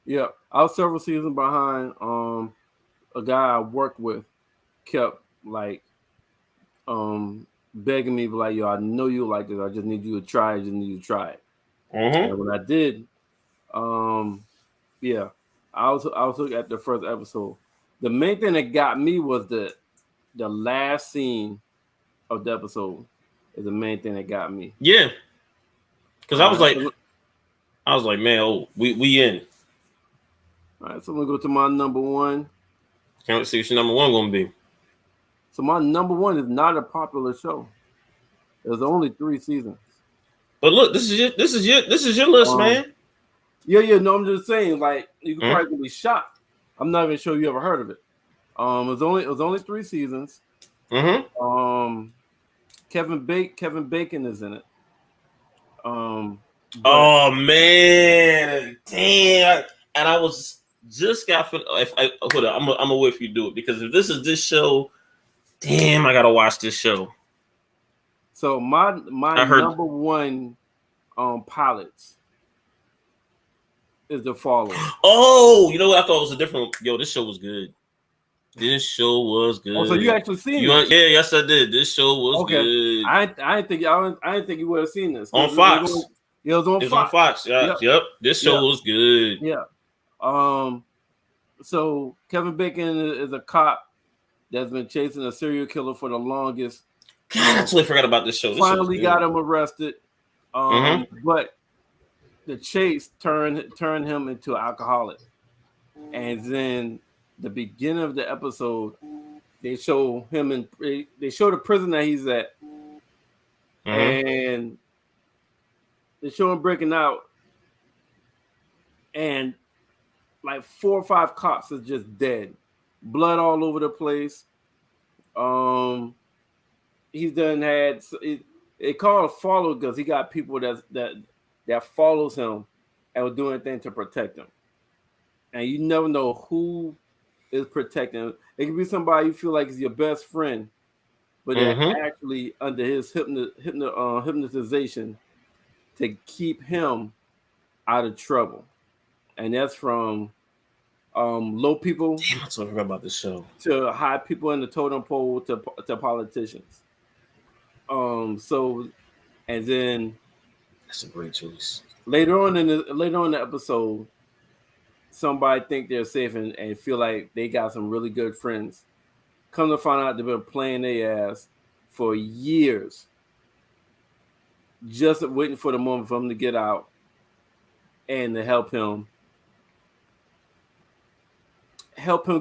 Yeah. I was several seasons behind. A guy I worked with kept like begging me, like, yo, I know you like this. I just need you to try it. Mm-hmm. And when I did, I was looking at the first episode. The main thing that got me was the last scene of the episode is the main thing that got me. Yeah. Because I was like, man, we in. All right, so I'm gonna go to my number one. Can't see what your number one gonna be. So my number one is not a popular show. There's only 3 seasons. But look, this is your list, man. Yeah. No, I'm just saying, like, you could probably be shocked. I'm not even sure you ever heard of it. It was only 3 seasons. Mm-hmm. Kevin Bacon is in it. Oh man, damn! And I was just got. Hold on, I'm gonna wait for you to do it, because if this is this show, damn, I gotta watch this show. So my number one pilots is the following. Oh, you know what? I thought it was a different. Yo, this show was good. This show was good. Oh, so you actually seen it? Yeah, yes, I did. This show was good. I didn't think you would have seen this on Fox. It was on Fox. Yep. This show was good. Yeah. So Kevin Bacon is a cop that's been chasing a serial killer for the longest. God, I totally forgot about this show. Finally got him arrested. But the chase turned him into an alcoholic. And then the beginning of the episode, they show him they show the prison that he's at, and they show him breaking out, and like 4 or 5 cops are just dead, blood all over the place. He's done had it called follow because he got people that follows him and will do anything to protect him, and you never know who is protecting him. It could be somebody you feel like is your best friend, but they're actually under his hypnotization to keep him out of trouble. And that's from low people. Damn, I forgot about this show. To high people in the totem pole to politicians. So, and then that's a great choice. Later on in the episode, somebody think they're safe and feel like they got some really good friends. Come to find out they've been playing their ass for years, just waiting for the moment for him to get out and to help him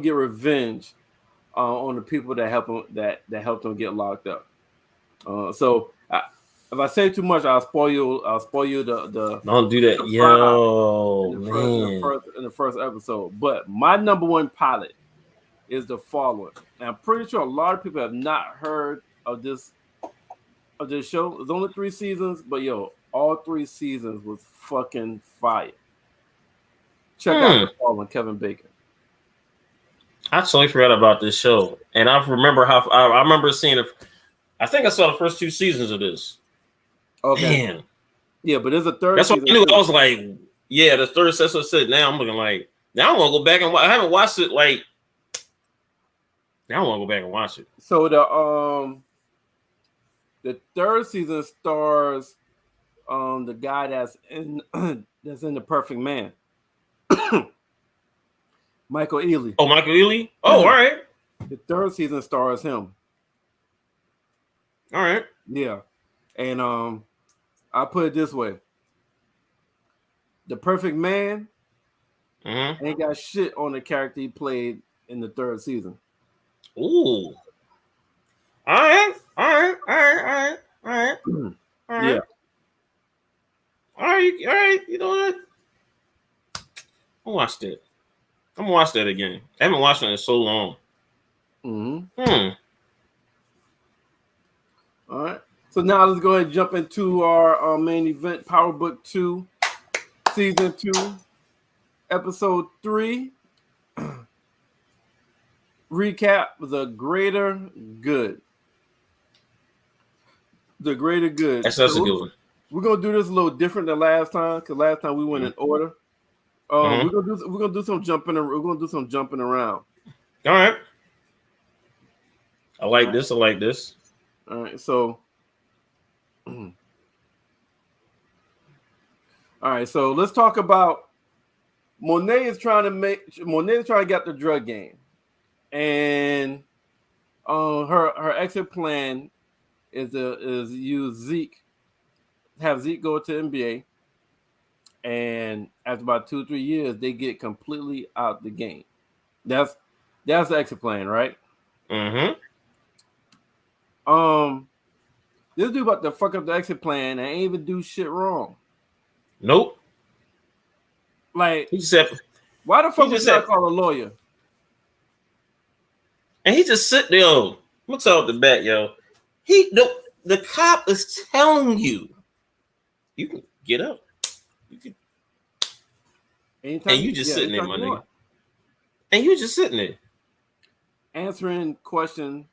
get revenge on the people that helped him get locked up. So if I say too much, I'll spoil you the don't do that, yo, man. In the first episode. But my number one pilot is The Following. And I'm pretty sure a lot of people have not heard of this show. There's only 3 seasons, but yo, all 3 seasons was fucking fire. Check out The Following, Kevin Bacon. I totally forgot about this show, and I remember I remember seeing it. I think I saw the first 2 seasons of this. Okay. Man. Yeah, but there's a third. That's what I knew. I was like, yeah, the third. That's what I said. Now I'm looking like. Now I want to go back and watch. I haven't watched it. Like, now I want to go back and watch it. So the third season stars the guy that's in The Perfect Man. Michael Ealy. Oh, Michael Ealy? Oh, all right. The third season stars him. All right. Yeah. And I'll put it this way. The Perfect Man ain't got shit on the character he played in the third season. Ooh. All right. Yeah. All right. You know what? I watched it. I'm gonna watch that again. I haven't watched it in so long. All right. So now let's go ahead and jump into our main event, Power Book 2, Season 2, Episode 3. Recap: The Greater Good. The Greater Good. That's a good one. We're gonna do this a little different than last time because last time we went in order. We're gonna do some jumping. We're gonna do some jumping around. All right. I like this. All right. So, all right. So let's talk about Monet is trying to get the drug game, and her exit plan is use Zeke, have Zeke go to NBA. And after about 2-3 years, they get completely out the game. That's the exit plan, right? This dude about to fuck up the exit plan and ain't even do shit wrong. Nope. Like he said, why the fuck would you call a lawyer? And he just sit there. I'm gonna tell the back, yo. The cop is telling you can get up. And you just sitting there, my nigga. And you just sitting there. Answering question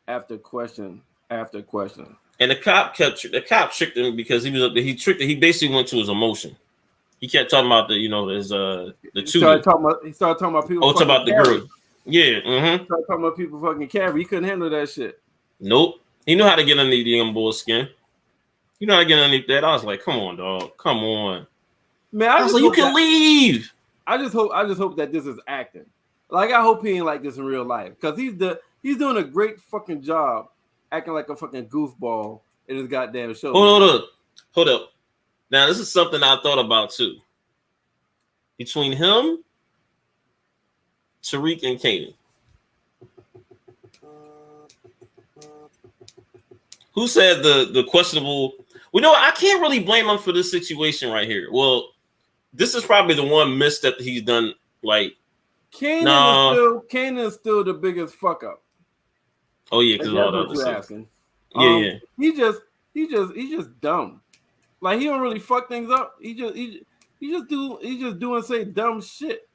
after question after question. And the cop tricked him because he basically went to his emotion. He kept talking about the two. He started talking about people. Oh, talking about the girl. Yeah. Started talking about people fucking carry. He couldn't handle that shit. Nope. He knew how to get underneath the young boy's skin. You know how to get underneath that. I was like, come on, dog. Come on. Man, I was like, you can leave. I just hope that this is acting. Like, I hope he ain't like this in real life. Because he's doing a great fucking job acting like a fucking goofball in his goddamn show. Hold up. Now, this is something I thought about too. Between him, Tariq, and Kanan, who said the questionable? Well, no, I can't really blame him for this situation right here. Well, this is probably the one misstep that he's done. Like, Kanan is still the biggest fuck up. Oh yeah, because all the other stuff. Asking. Yeah. He just dumb. Like he don't really fuck things up. He just do and say dumb shit.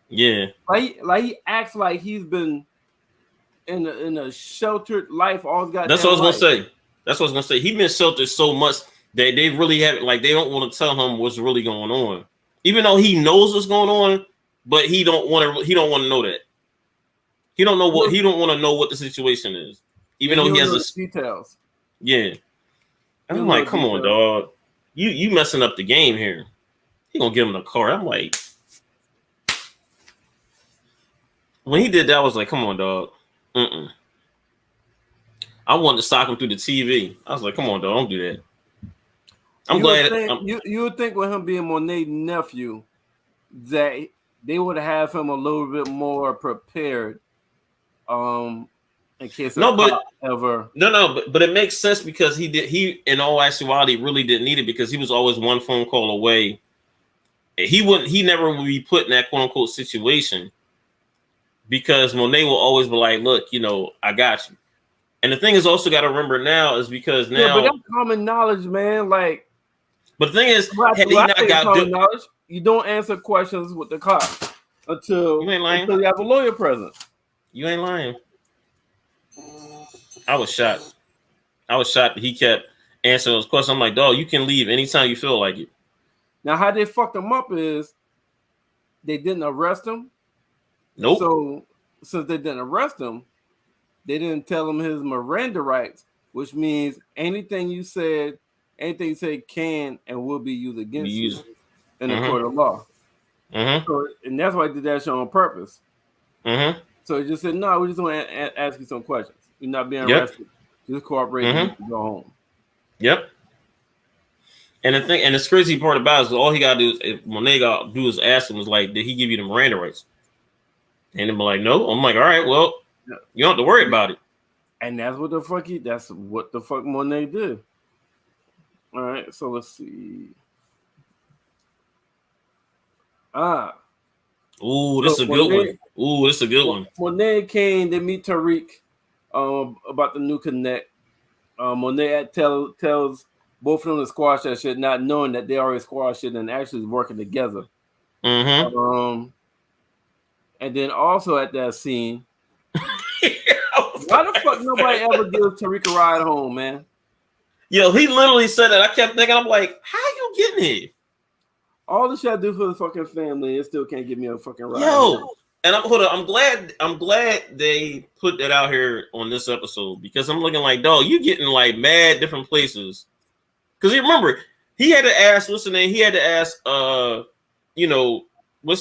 Yeah. Like he acts like he's been in a sheltered life all got. That's what I was gonna say. He been sheltered so much that they really have like they don't want to tell him what's really going on, even though he knows what's going on, but he don't want to know that. He don't want to know what the situation is, even though he has details. Yeah, and I'm like, come on, dog, you messing up the game here. He gonna give him the car. I'm like, when he did that, I was like, come on, dog. I wanted to sock him through the TV. I was like, come on, dog, don't do that. You would think with him being Monet's nephew that they would have him a little bit more prepared. In case but it makes sense because he in all actuality really didn't need it because he was always one phone call away. He never would be put in that quote unquote situation because Monet will always be like, look, I got you. And the thing is also got to remember now is because now, but that's common knowledge, man. Like, but the thing is, had he not got common knowledge, you don't answer questions with the cops until you have a lawyer present. You ain't lying. I was shocked. That he kept answering those questions. I'm like, dog, you can leave anytime you feel like it. Now, how they fucked him up is they didn't arrest him. Nope. So since they didn't arrest him, they didn't tell him his Miranda rights, which means anything you say can and will be used against you in a court of law. So, and that's why I did that show on purpose. So he just said, no, we just want to ask you some questions. You're not being arrested. Just cooperate and go home. Yep. And the crazy part about it is all he got to do is, when they got to do is ask him, was like, did he give you the Miranda rights? And they'll be like, no. I'm like, all right, well, you don't have to worry about it. And that's what the fuck Monet did. All right, so let's see. Ooh, this is a good one. Monet came, they meet Tariq about the new connect. Monet tells both of them to squash that shit, not knowing that they already squashed it and actually working together. And then also at that scene, why the fuck nobody ever gives Tariq a ride home, man? Yo, he literally said that. I kept thinking, I'm like, how you getting here? All the shit I do for the fucking family, it still can't give me a fucking ride. Yo, and I'm glad they put that out here on this episode because I'm looking like, dog, you getting like mad different places. Because you remember, he had to ask, what's the name? He had to ask, what's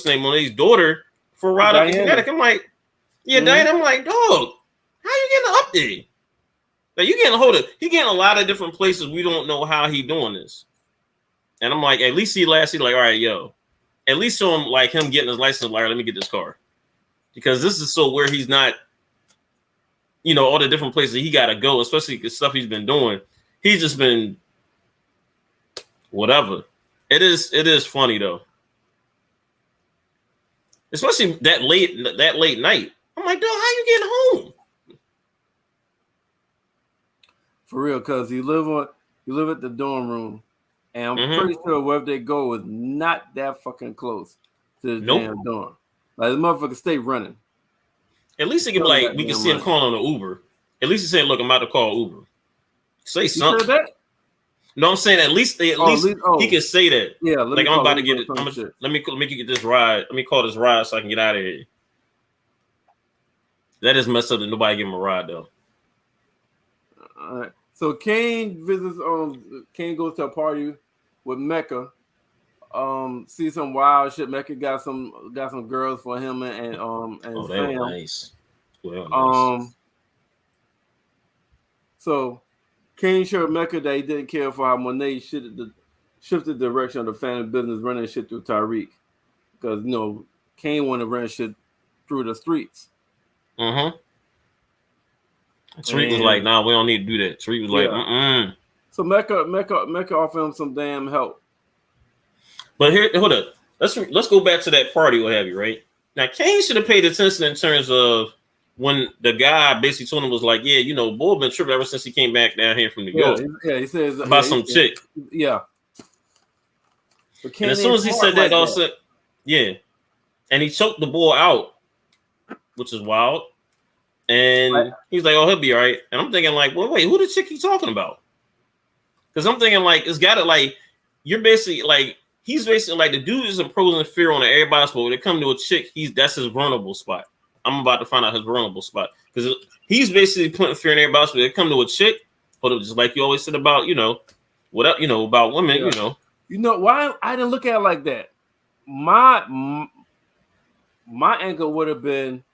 the name? Monet's daughter for a ride up to Connecticut. I'm like, Diana. I'm like, dog, how you getting up there? Like, he getting a lot of different places. We don't know how he doing this. And I'm like, at least he's like, all right, yo, at least show him like him getting his license. Like, let me get this car. Because this is so where he's not, all the different places he got to go, especially the stuff he's been doing. He's just been whatever. It is funny though. Especially that late night. I'm like, dog, how you getting home? For real, cause you live at the dorm room. And I'm pretty sure wherever they go is not that fucking close to the damn dorm. Like the motherfucker stay running. At least it can be like we can see him calling on an Uber. At least he said, "Look, I'm about to call Uber." Say something. You heard that? No, I'm saying at least he can say that. Yeah, like I'm about to get it. Let me get this ride. Let me call this ride so I can get out of here. That is messed up that nobody give him a ride though. All right. So Kane visits. Kane goes to a party with Mecca. See some wild shit. Mecca got some girls for him and they were nice. Well, nice. So Kane showed Mecca that he didn't care for how Monet shitted shifted the direction of the family business, running shit through Tariq, because Kane wanted to run shit through the streets. Tariq was like, "Nah, we don't need to do that." Tariq was like, So Mecca offered him some damn help. But here, hold up. Let's go back to that party, what have you, right? Now, Kane should have paid attention in terms of when the guy basically told him was like, yeah, Bull been tripping ever since he came back down here from New York. Yeah, he says about some chick. Yeah. But and as soon as he said that, also, yeah, and he choked the boy out, which is wild. And he's like, "Oh, he'll be all right." And I'm thinking, like, well, wait, who the chick he talking about? Because I'm thinking, like, it's got to like, you're basically like, he's basically like the dude is imposing fear on everybody. But when it comes to a chick, that's his vulnerable spot. I'm about to find out his vulnerable spot because he's basically putting fear in everybody. But when it comes to a chick, just like you always said about about women, why I didn't look at it like that. My angle would have been,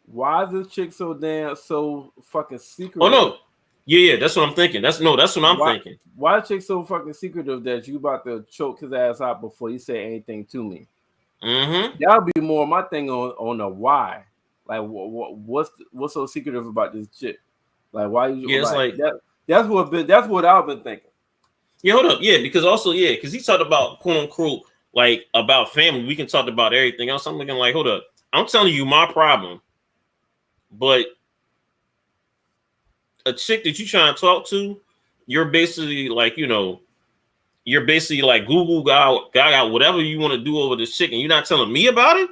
why is this chick so fucking secretive? Oh no, yeah, that's what I'm thinking. That's what I'm thinking. Why is chick so fucking secretive that you about to choke his ass out before he say anything to me? That would be more my thing on the why. Like, what's so secretive about this chick? Like, why you? Yeah, it's like that. That's what I've been thinking. Yeah, hold up. Yeah, because he talked about quote unquote like about family. We can talk about everything else. I'm looking like, hold up. I'm telling you my problem, but a chick that you trying to talk to, you're basically like, you're basically like Google got whatever you want to do over this chick, and you're not telling me about it.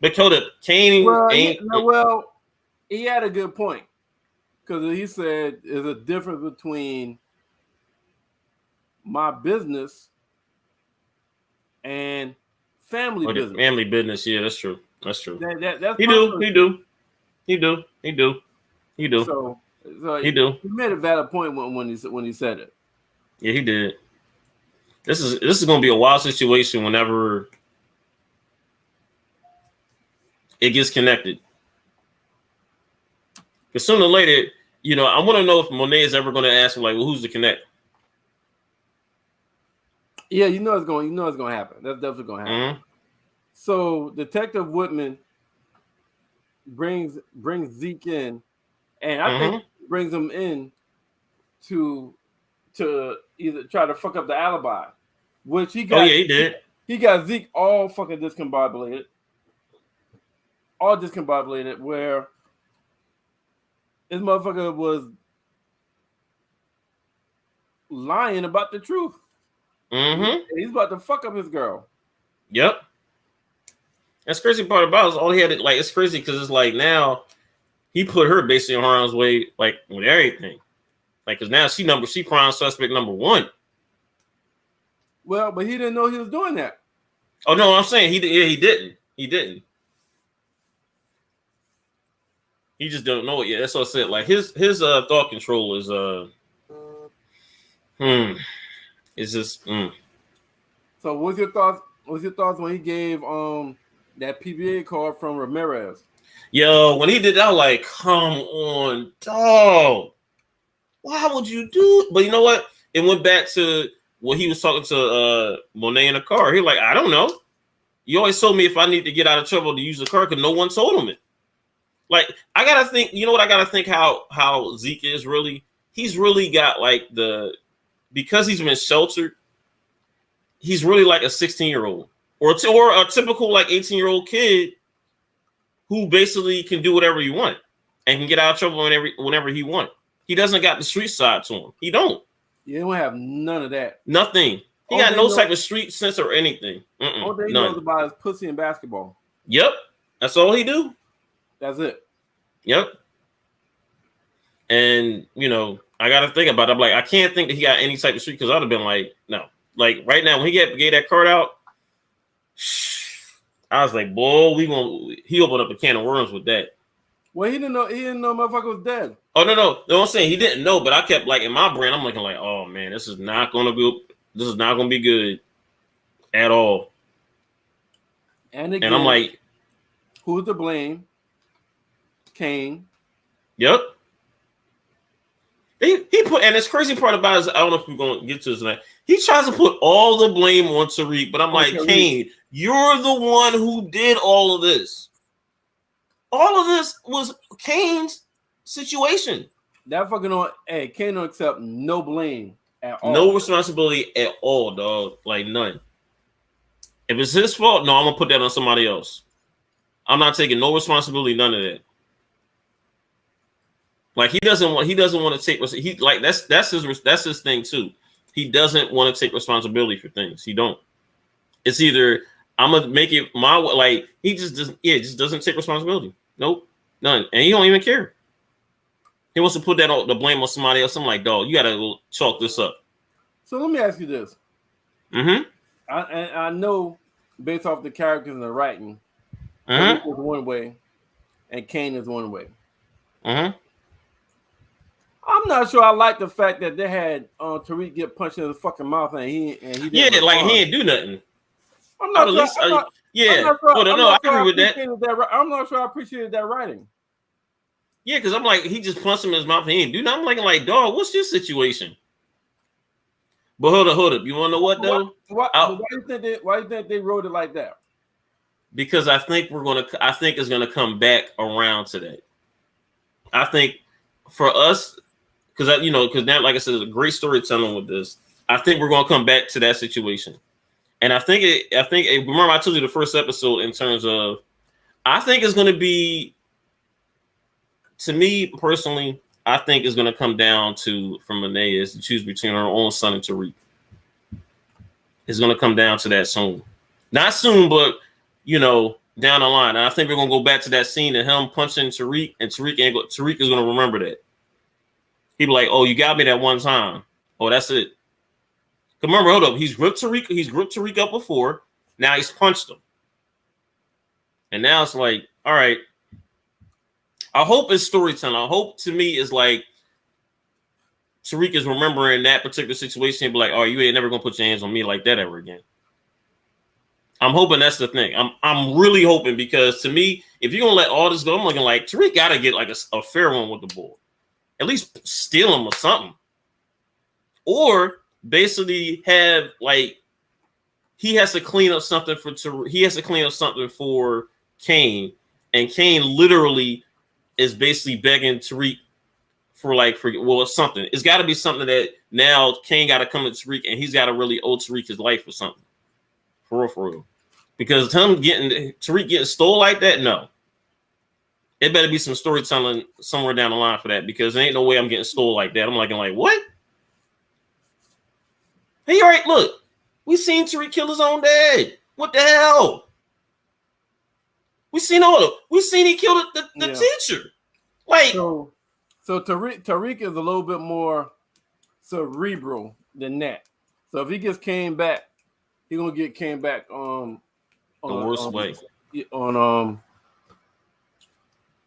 But hold up, Kane he had a good point. Because he said there's a difference between my business and family business. Family business, yeah, that's true. That's true. That's He do. So he do. He made a valid point when he said it. Yeah, he did. This is going to be a wild situation whenever it gets connected. Because sooner or later, I want to know if Monet is ever going to ask him, like, well, who's the connect? Yeah, it's going to happen. That's definitely going to happen. So Detective Whitman brings Zeke in, and I think brings him in to either try to fuck up the alibi, which he got. Oh yeah, he did. He got Zeke all fucking discombobulated, where this motherfucker was lying about the truth. He's about to fuck up his girl. Yep. That's crazy part about it is all he had to, like, it's crazy because it's like now he put her basically in harm's way, like with everything. Like, because now she prime suspect number one. Well, but he didn't know he was doing that. Oh no, I'm saying he didn't. He just don't know it yet. That's what I said. Like his thought control is it's just So what's your thoughts when he gave that PBA card from Ramirez? Yo, when he did that, I was like, come on, dog. Why would you do? But you know what? It went back to when he was talking to Monet in the car. He like, I don't know. You always told me if I need to get out of trouble to use the car because no one told him it. Like, I gotta think, you know what? I gotta think how Zeke is really. He's really got like because he's been sheltered, he's really like a 16-year-old or a typical like 18-year-old kid who basically can do whatever you want and can get out of trouble whenever he wants. He doesn't got the street side to him. He don't. You don't have none of that. Nothing. He got no type of street sense or anything. All he knows about is pussy and basketball. Yep. That's all he do. That's it. Yep. And, I got to think about it. I'm like, I can't think that he got any type of street because I'd have been like, no. Like, right now, when he gave that card out, I was like, boy, he opened up a can of worms with that. Well, he didn't know motherfucker was dead. Oh, no. I'm saying he didn't know, but I kept, like, in my brain, I'm looking like, oh, man, this is not going to be good at all. And again, I'm like, who's to blame? Kane. Yep. He put, and this crazy part about it is, I don't know if we're going to get to this tonight. He tries to put all the blame on Tariq, but I'm like, Kane, you're the one who did all of this. All of this was Kane's situation. That fucking on. Hey, Kane don't accept no blame at all. No responsibility at all, dog. Like none. If it's his fault, no, I'm gonna put that on somebody else. I'm not taking no responsibility, none of that. Like he doesn't want to take that's his thing too. He doesn't want to take responsibility for things. He don't. It's either I'm gonna make it my way. Like he just doesn't take responsibility. Nope, none, and he don't even care. He wants to put the blame on somebody else. I'm like, dog, you gotta chalk this up. So let me ask you this. Mm-hmm. I know based off the characters and the writing, Tariq is one way, and Kane is one way. Mm-hmm. I'm not sure I like the fact that they had Tariq get punched in the fucking mouth and he didn't respond. Like he ain't do nothing. I'm not sure. I agree with that. I'm not sure I appreciated that writing. Yeah, because I'm like, he just punched him in his mouth and he ain't do nothing. I'm like, dog, what's your situation? But hold up. You want to know what though? Why do you think they wrote it like that? Because I think it's gonna come back around to that. I think for us, because now, like I said, there's a great storytelling with this. I think we're gonna come back to that situation, and I think remember I told you the first episode in terms of, I think it's gonna be, to me personally, I think it's gonna come down to, from Monet, is to choose between her own son and Tariq. It's gonna come down to that soon, not soon, but down the line. And I think we're gonna go back to that scene of him punching Tariq, and Tariq is gonna remember that. He'd be like, "Oh, you got me that one time. Oh, that's it." Remember, hold up. He's gripped Tariq up before. Now he's punched him, and now it's like, all right. I hope it's storytelling. I hope, to me, is like Tariq is remembering that particular situation and be like, "Oh, you ain't never gonna put your hands on me like that ever again." I'm hoping that's the thing. I'm really hoping, because to me, if you're gonna let all this go, I'm looking like Tariq gotta get like a fair one with the ball. At least steal him or something. Or basically have, like, he has to clean up something for Kane, and Kane literally is basically begging Tariq for something. It's got to be something that now Kane got to come to Tariq, and he's got to really owe Tariq his life or something. For real. Because Tariq getting stole like that, no. It better be some storytelling somewhere down the line for that, because there ain't no way I'm getting stole like that. I'm like, what? Hey, all right, look. We seen Tariq kill his own dad. What the hell? We seen he killed the teacher. Like, so Tariq is a little bit more cerebral than that. So if he gets Kane back, he's gonna get Kane back the worst way.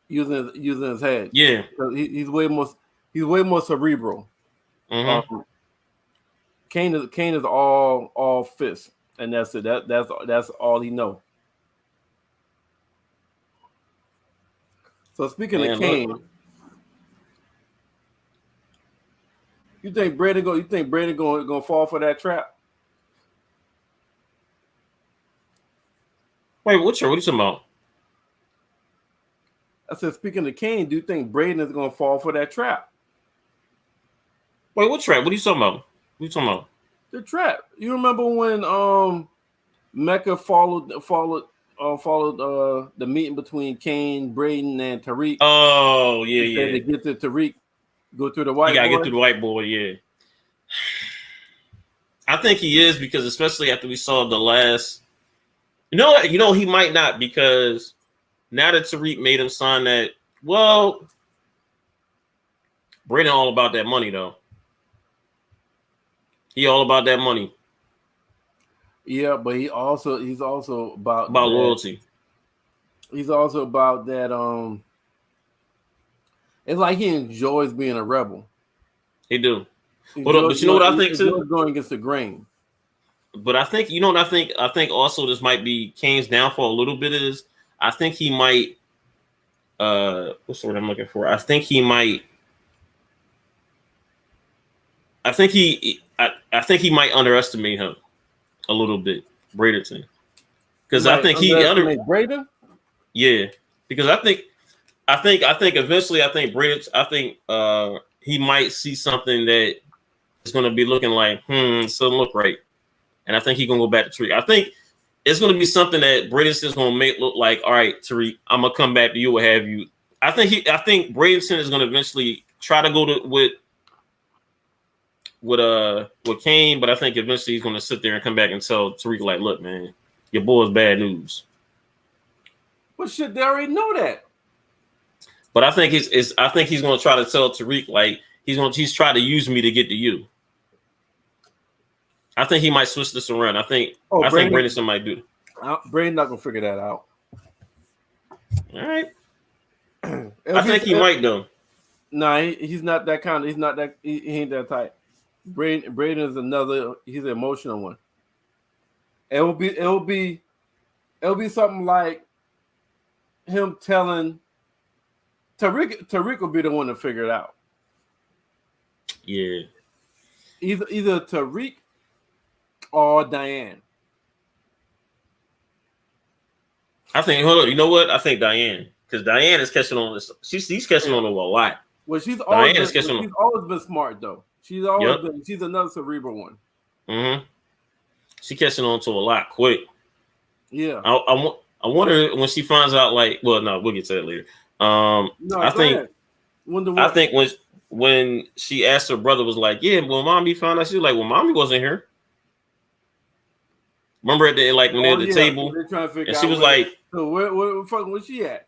Using his head. Yeah. So he's way more cerebral. Mm-hmm. Kane is all fist, and that's it. That's all he know. So speaking of Kane, you think Brandon gonna fall for that trap? Wait, what are you talking about? I said, speaking of Kane, do you think Braden is going to fall for that trap? Wait, what trap? What are you talking about? The trap. You remember when Mecca followed the meeting between Kane, Braden, and Tariq? Oh, yeah. To get to Tariq, go through the white boy. You got to get through the white boy, yeah. I think he is, because especially after we saw the last... he might not, because... Now that Tariq made him sign that, Braden all about that money, though. He all about that money. Yeah, but he's also about loyalty. He's also about that. It's like he enjoys being a rebel. He do. But you know what I think too? Going against the grain. But I think what I think. I think also this might be Kane's downfall a little bit is. I think he might, what's the word I'm looking for? I think he might I think he might underestimate him a little bit, Bradenton, because I think Braden. Yeah, because I think eventually he might see something that is going to be looking like it doesn't look right, and I think he's gonna go back to Tariq. I think it's going to be something that Bradenton's going to make look like, all right, Tariq, I'm gonna come back to you. What have you? I think Bradenton is going to eventually try to go with Kane, but I think eventually he's going to sit there and come back and tell Tariq, like, look, man, your boy's bad news. But shit, they already know that. But I think he's going to try to tell Tariq, like, he's trying to use me to get to you. I think he might switch this around. I think Bradenton might do it. Braden's not gonna figure that out. All right. I think he might though. No, he's not that kind of. He's not that. He ain't that type. Braden is another. He's an emotional one. It'll be something like him telling Tariq. Tariq will be the one to figure it out. Yeah. Either Tariq or Diane. I think. Hold on. You know what? I think Diane, because Diane is catching on this. She's catching on to a lot. Well, she's always been smart though. She's always been. She's another cerebral one. Mm-hmm. She catching on to a lot quick. Yeah. I wonder when she finds out. Like, well, no, we'll get to that later. I think when she asked her brother, was like, yeah, well, mommy found out. She was like, well, mommy wasn't here. Remember at the when they're at the table, and she was like, so where the fuck was she at?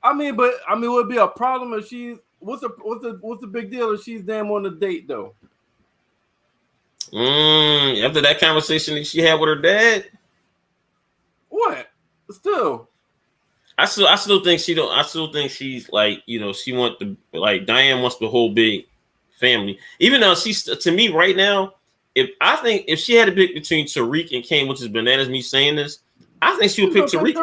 I mean, would it be a problem if she's what's the big deal if she's damn on a date though? After that conversation that she had with her dad, what? Still, I still think she don't. I still think she's like, she want Diane wants the whole big family. Even though she's, to me right now, if she had to pick between Tariq and Kane, which is bananas me saying this, I think she would pick Tariq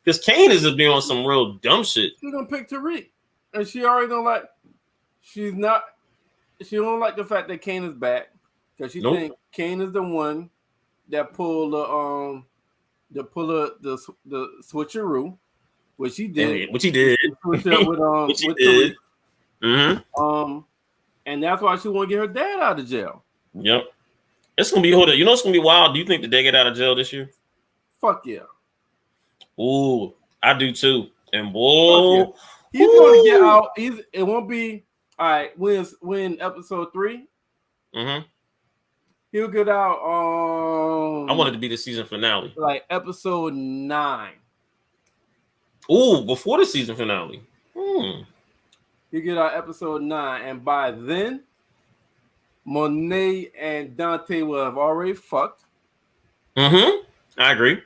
because Kane is just being on some real dumb shit. She's gonna pick Tariq, and she already don't like. She don't like the fact that Kane is back because she think Kane is the one that pulled the switcheroo, which he did. Which he did. With Tariq. Mm-hmm. And that's why she want to get her dad out of jail. Yep. It's gonna be it's gonna be wild. Do you think that they get out of jail this year? Fuck yeah. Ooh, I do too. And boy, he's gonna get out. It won't be all right. When episode 3, he'll get out. I wanted to be the season finale, like episode 9. Ooh, before the season finale. You get out episode 9, and by then, Monet and Dante will have already fucked. I agree.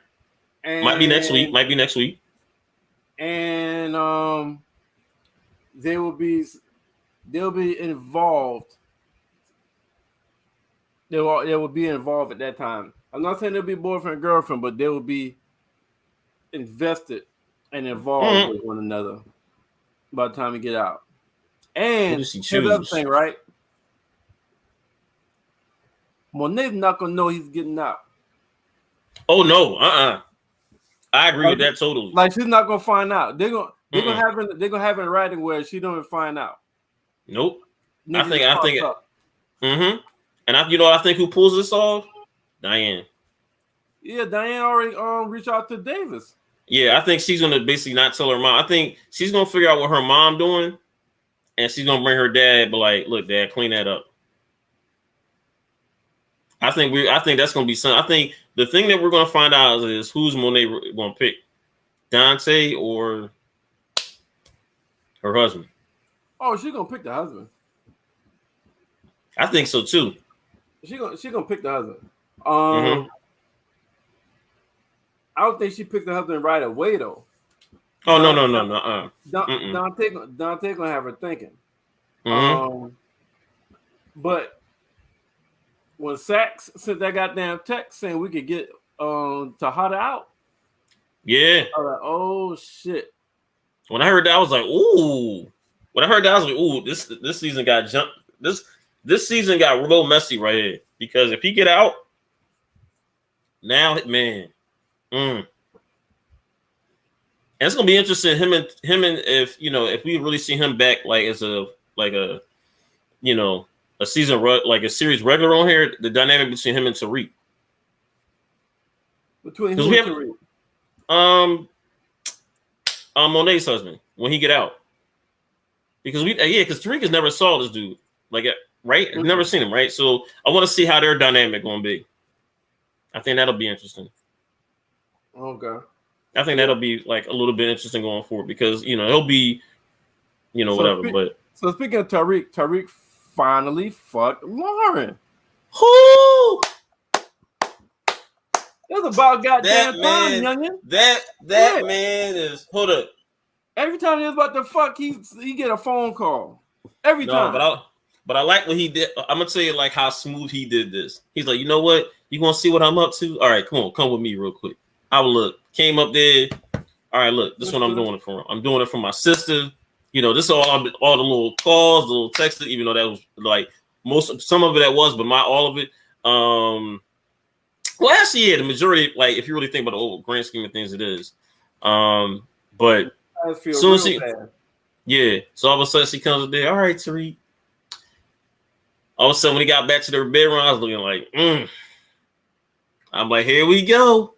And might be next week. And they'll be involved. They will be involved at that time. I'm not saying they'll be boyfriend and girlfriend, but they will be invested and involved with one another by the time we get out. And here's the other thing, right? Monet's not gonna know he's getting out. Oh no, I agree with that totally. Like she's not gonna find out. They're gonna have it in writing where she don't even find out. Nope. I think and I think who pulls this off? Diane. Yeah, Diane already reached out to Davis. Yeah, I think she's gonna basically not tell her mom. I think she's gonna figure out what her mom doing, and she's gonna bring her dad. But like, look, Dad, clean that up. I think that's gonna be something. I think the thing that we're gonna find out is who's Monet gonna pick, Dante or her husband. Oh, she's gonna pick the husband. I think so too. She gonna pick the husband. I don't think she picked the husband right away though. Oh no. Dante gonna have her thinking. But when Sax sent that goddamn text saying we could get Tejada out. Yeah. I was like, oh shit. When I heard that, I was like, ooh. When I heard that, I was like, ooh, this season got jumped. this season got real messy right here because if he get out, now man, and it's gonna be interesting. Him and if if we really see him back like as a a season like a series regular on here, the dynamic between him and Tariq. Between who and Tariq? Monet's husband when he get out. Because because Tariq has never saw this dude. Like right? I've never seen him, right? So I want to see how their dynamic gonna be. I think that'll be interesting. Okay. I think that'll be like a little bit interesting going forward because he'll be whatever. But so speaking of Tariq finally fucked Lauren. Who? That's about goddamn time, youngin. That man is hold up. Every time he was about to fuck, he get a phone call. Every time. But I like what he did. I'm gonna tell you like how smooth he did this. He's like, you know what? You gonna see what I'm up to? All right, come with me real quick. I will look. Came up there. All right, look. This is what I'm doing it for. I'm doing it for my sister. This is all the little calls, the little texts. Even though that was like some of it that was, but all of it. Well, actually, yeah, the majority. Like if you really think about the whole grand scheme of things, it is. But soon as so all of a sudden she comes up there. All right, Tariq. All of a sudden when he got back to their bedroom, I was looking like, I'm like, here we go.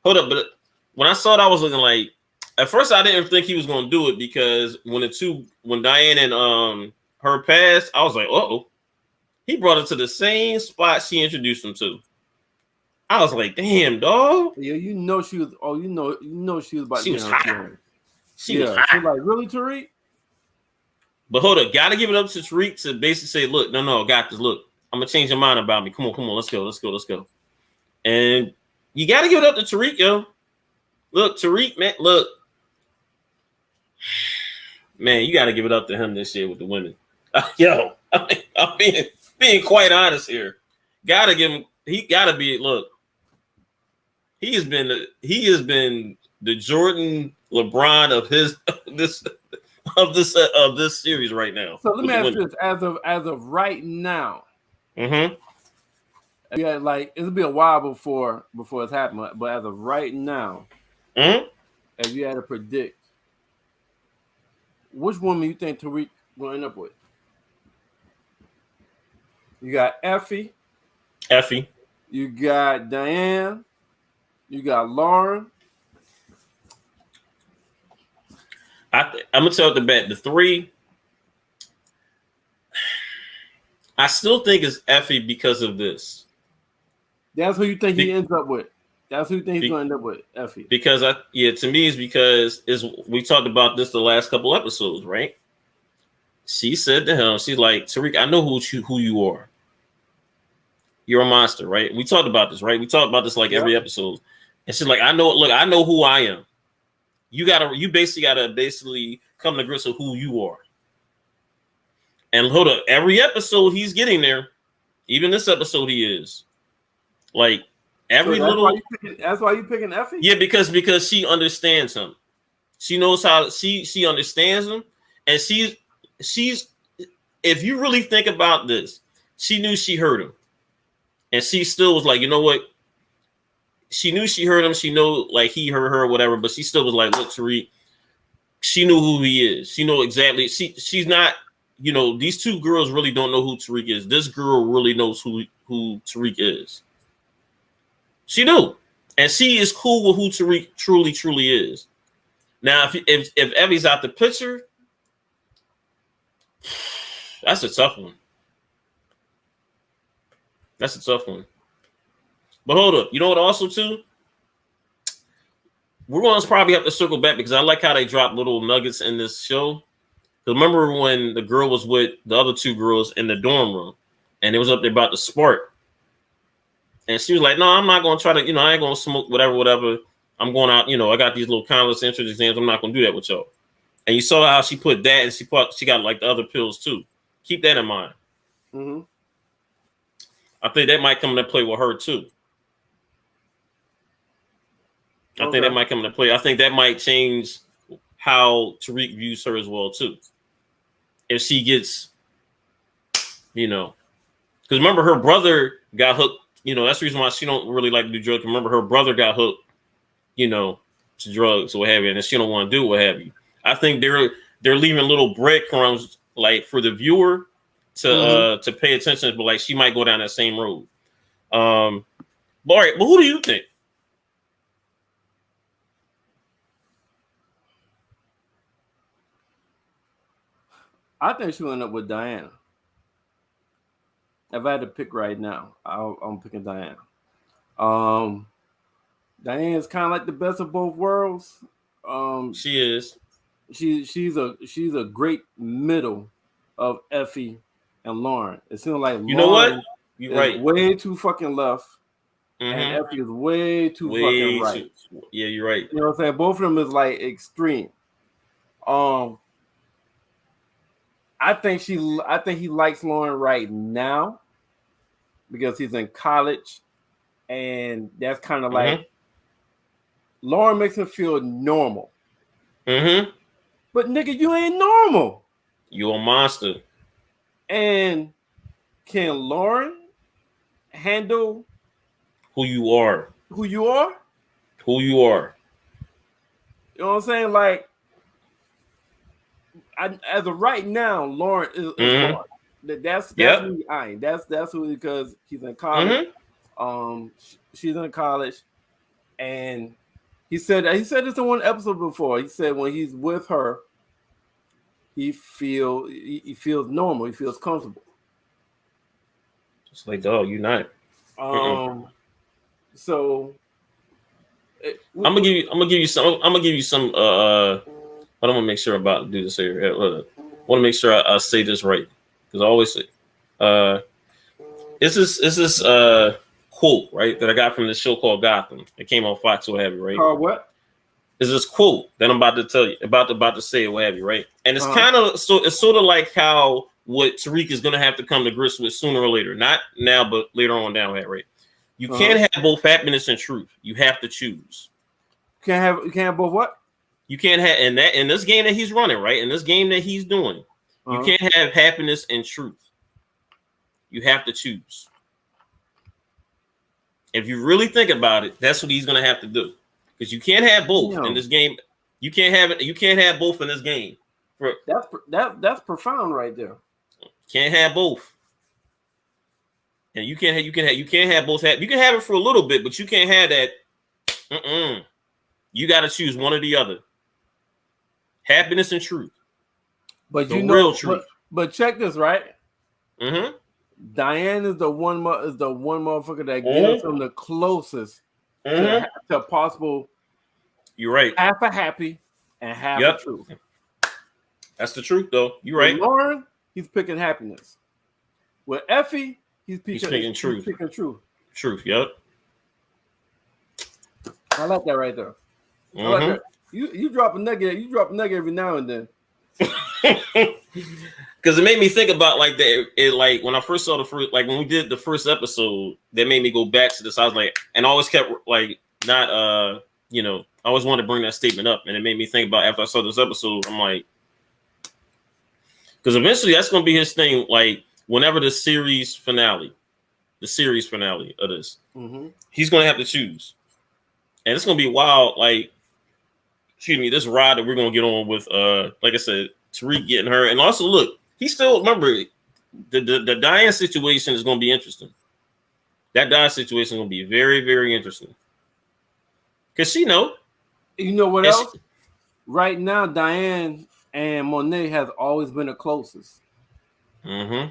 Hold up, but when I saw it, I was looking like. At first, I didn't think he was going to do it because when Diane and her passed, I was like, he brought her to the same spot she introduced him to. I was like, damn, dog. Yeah, she was. Oh, she was about. She was hot. She was hot. She was like, really, Tariq? But hold up, gotta give it up to Tariq to basically say, look, no, got this. Look, I'm gonna change your mind about me. Come on, let's go. And you gotta give it up to Tariq, yo. Look, Tariq, man, look. Man, you gotta give it up to him this year with the women. Yo, I'm being quite honest here. Gotta give him. He gotta be. Look, he has been the Jordan LeBron of this series right now. So let me ask you this: as of right now, yeah, like it'll be a while before it's happened. But as of right now, if you had to predict, which woman you think Tariq will end up with? You got Effie. You got Diane. You got Lauren. I'm gonna tell the bet. The three, I still think it's Effie because of this. That's who you think he ends up with. That's who you think he's going to end up with, Effie. Because to me, it's because we talked about this the last couple episodes, right? She said to him, she's like, Tariq, I know who you are. You're a monster, right? We talked about this, right? We talked about this like every episode. And she's like, I know who I am. You basically gotta come to grips with who you are. And hold up, every episode he's getting there, even this episode he is. Like every that's why you picking Effie? Yeah, because she understands him. She knows how she understands him. And she's if you really think about this, she knew she hurt him. And she still was like, you know what? She knew she hurt him. She knew like he hurt her or whatever, but she still was like, look, Tariq, she knew who he is. She knew exactly. She's not, these two girls really don't know who Tariq is. This girl really knows who Tariq is. She knew. And she is cool with who Tariq truly is. Now, if Evie's out the picture, that's a tough one. That's a tough one. But hold up. You know what also, too? We're going to probably have to circle back because I like how they drop little nuggets in this show. Because remember when the girl was with the other two girls in the dorm room and it was up there about the spark. And she was like, no, I'm not going to try to, I ain't going to smoke whatever. I'm going out, I got these little college entrance exams. I'm not going to do that with y'all. And you saw how she put that and she got like the other pills too. Keep that in mind. Mm-hmm. I think that might come into play with her too. I think that might come into play. I think that might change how Tariq views her as well too. If she gets you know, because remember her brother got hooked. You know, that's the reason why she don't really like to do drugs. Remember her brother got hooked, you know, to drugs or what have you, and she don't want to do what have you. I think they're leaving little breadcrumbs like for the viewer to pay attention, but like she might go down that same road. But all right, but who do you think? I think she'll end up with Diana. If I had to pick right now, I'm picking Diana. Diana's kind of like the best of both worlds. She is. She's a great middle of Effie and Lauren. It seems like you know Lauren what you're right. Way too fucking left, and Effie is way too fucking right. Yeah, you're right. You know what I'm saying? Both of them is like extreme. I think he likes Lauren right now because he's in college, and that's kind of like Lauren makes him feel normal. But nigga, you ain't normal. You a monster. And can Lauren handle who you are? Who you are? Who you are. You know what I'm saying? Like, as of right now, Lauren is Lauren. That's me eyeing. That's who, because he's in college. She's in college, and he said this in one episode before. He said when he's with her, he feels normal. He feels comfortable. It's like, dog, you not. So I'm gonna give you some. But I'm gonna make sure about to do this here. I want to make sure I say this right, because I always say, is this quote right that I got from this show called Gotham? It came on Fox, what have you, right? What? Is this quote that I'm about to tell you about to say, what have you, right? And it's kind of it's sort of like how what Tariq is gonna have to come to grips with sooner or later, not now, but later on down that, right? You can't have both happiness and truth. You have to choose. You can't have both what? You can't have in this game that he's running, right? In this game that he's doing, you can't have happiness and truth. You have to choose. If you really think about it, that's what he's gonna have to do. Because you can't have both in this game. You can't have it. You can't have both in this game. That's profound right there. Can't have both. And you can't have both. You can have it for a little bit, but you can't have that. You got to choose one or the other. Happiness and truth. But real truth. But check this, right? Diane is the one motherfucker that gives him the closest to possible. You're right. Half a happy and half a truth. That's the truth, though. You're right. With Lauren, he's picking happiness. With Effie, he's picking truth. He's picking truth. Truth. Yep. I like that right there. I like that. You drop a nugget. You drop a nugget every now and then. Because it made me think about like that. It like when I first saw when we did the first episode, that made me go back to this. I was like, and I always kept like not I always wanted to bring that statement up, and it made me think about after I saw this episode. I'm like, because eventually that's gonna be his thing. Like whenever the series finale of this, he's gonna have to choose, and it's gonna be wild. Like, excuse me, this ride that we're gonna get on with, like I said, Tariq getting her, and also look, he still remember the Diane situation is gonna be interesting. That Diane situation is gonna be very, very interesting. Cause she know. You know what else? Right now, Diane and Monet has always been the closest. This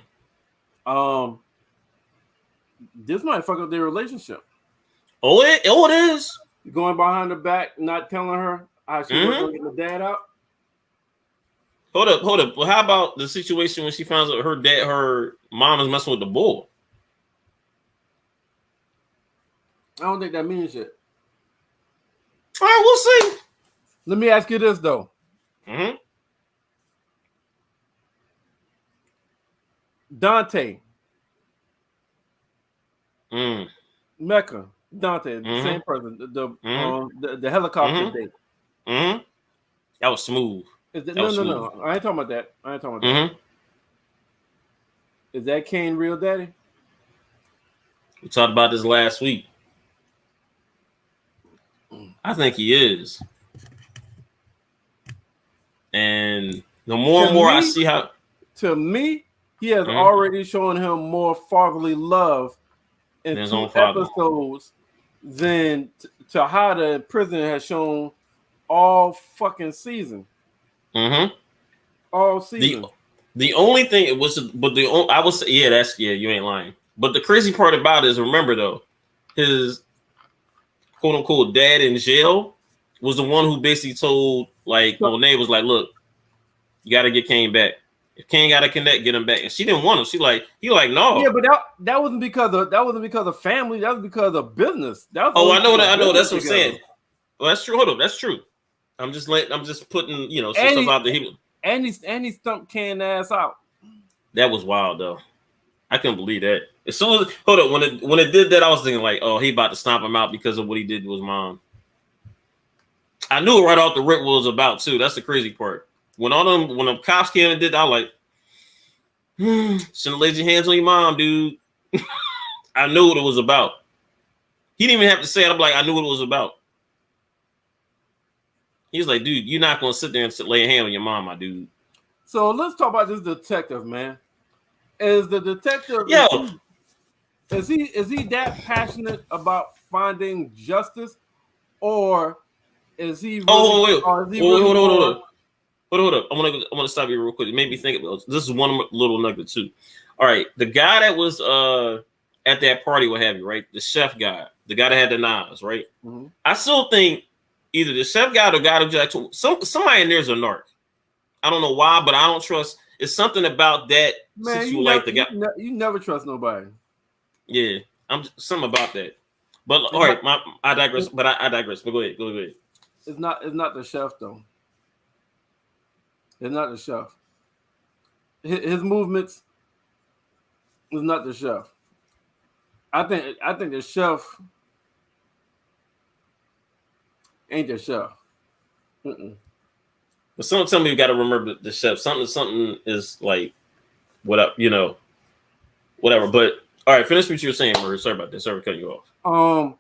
might fuck up their relationship. Oh, it is. Going behind her back, not telling her how she was going to get the dad out. Hold up. Well, how about the situation when she finds out her mom is messing with the boy? I don't think that means shit. All right, we'll see. Let me ask you this though. Dante. Mecca. Dante, the same person. The helicopter date. That was smooth. No. I ain't talking about that. Is that Kane real daddy? We talked about this last week. I think he is. And the more and more I see how... To me, he has already shown him more fatherly love in 2 episodes than Tejada in prison has shown all fucking season. All season. The only thing it was, but I would say, you ain't lying. But the crazy part about it is, remember though, his quote unquote dad in jail was the one who basically told Monet was like, look, you got to get Kane back. If Kane got to connect, get him back. And she didn't want him. He like, no. Yeah, but that wasn't because of family. That was because of business. I know that. I know that's what I'm saying. Well, that's true. Hold up, that's true. I'm just putting some stuff out there. And he stumped Kane ass out. That was wild though. I couldn't believe that. As soon as when it did that, I was thinking like, oh, he about to stomp him out because of what he did to his mom. I knew it right off the rip what it was about too. That's the crazy part. When them cops came and did that, I was like, shouldn't have laid your hands on your mom, dude. I knew what it was about. He didn't even have to say it. I'm like, I knew what it was about. He's like, dude, you're not gonna sit there and lay a hand on your mom, my dude. So let's talk about this detective, man. Is the detective? Is he that passionate about finding justice, or is he? Hold up. I'm gonna stop you real quick. It made me think about this. Is one little nugget too. All right, the guy that was at that party, what have you, right? The chef guy, the guy that had the knives, right? Mm-hmm. I still think either the chef guy or the guy who somebody in there's a narc. I don't know why, but I don't trust. It's something about that. Man, the guy. You never trust nobody. Yeah, something about that. But all right, I digress. But I digress. But go ahead. It's not the chef though. It's not the chef. His movements is not the chef. I think the chef ain't the chef. But someone tell me you got to remember the chef. Something is like, what up, whatever. But all right, finish what you were saying, Merv. Sorry about this. Sorry for cutting you off.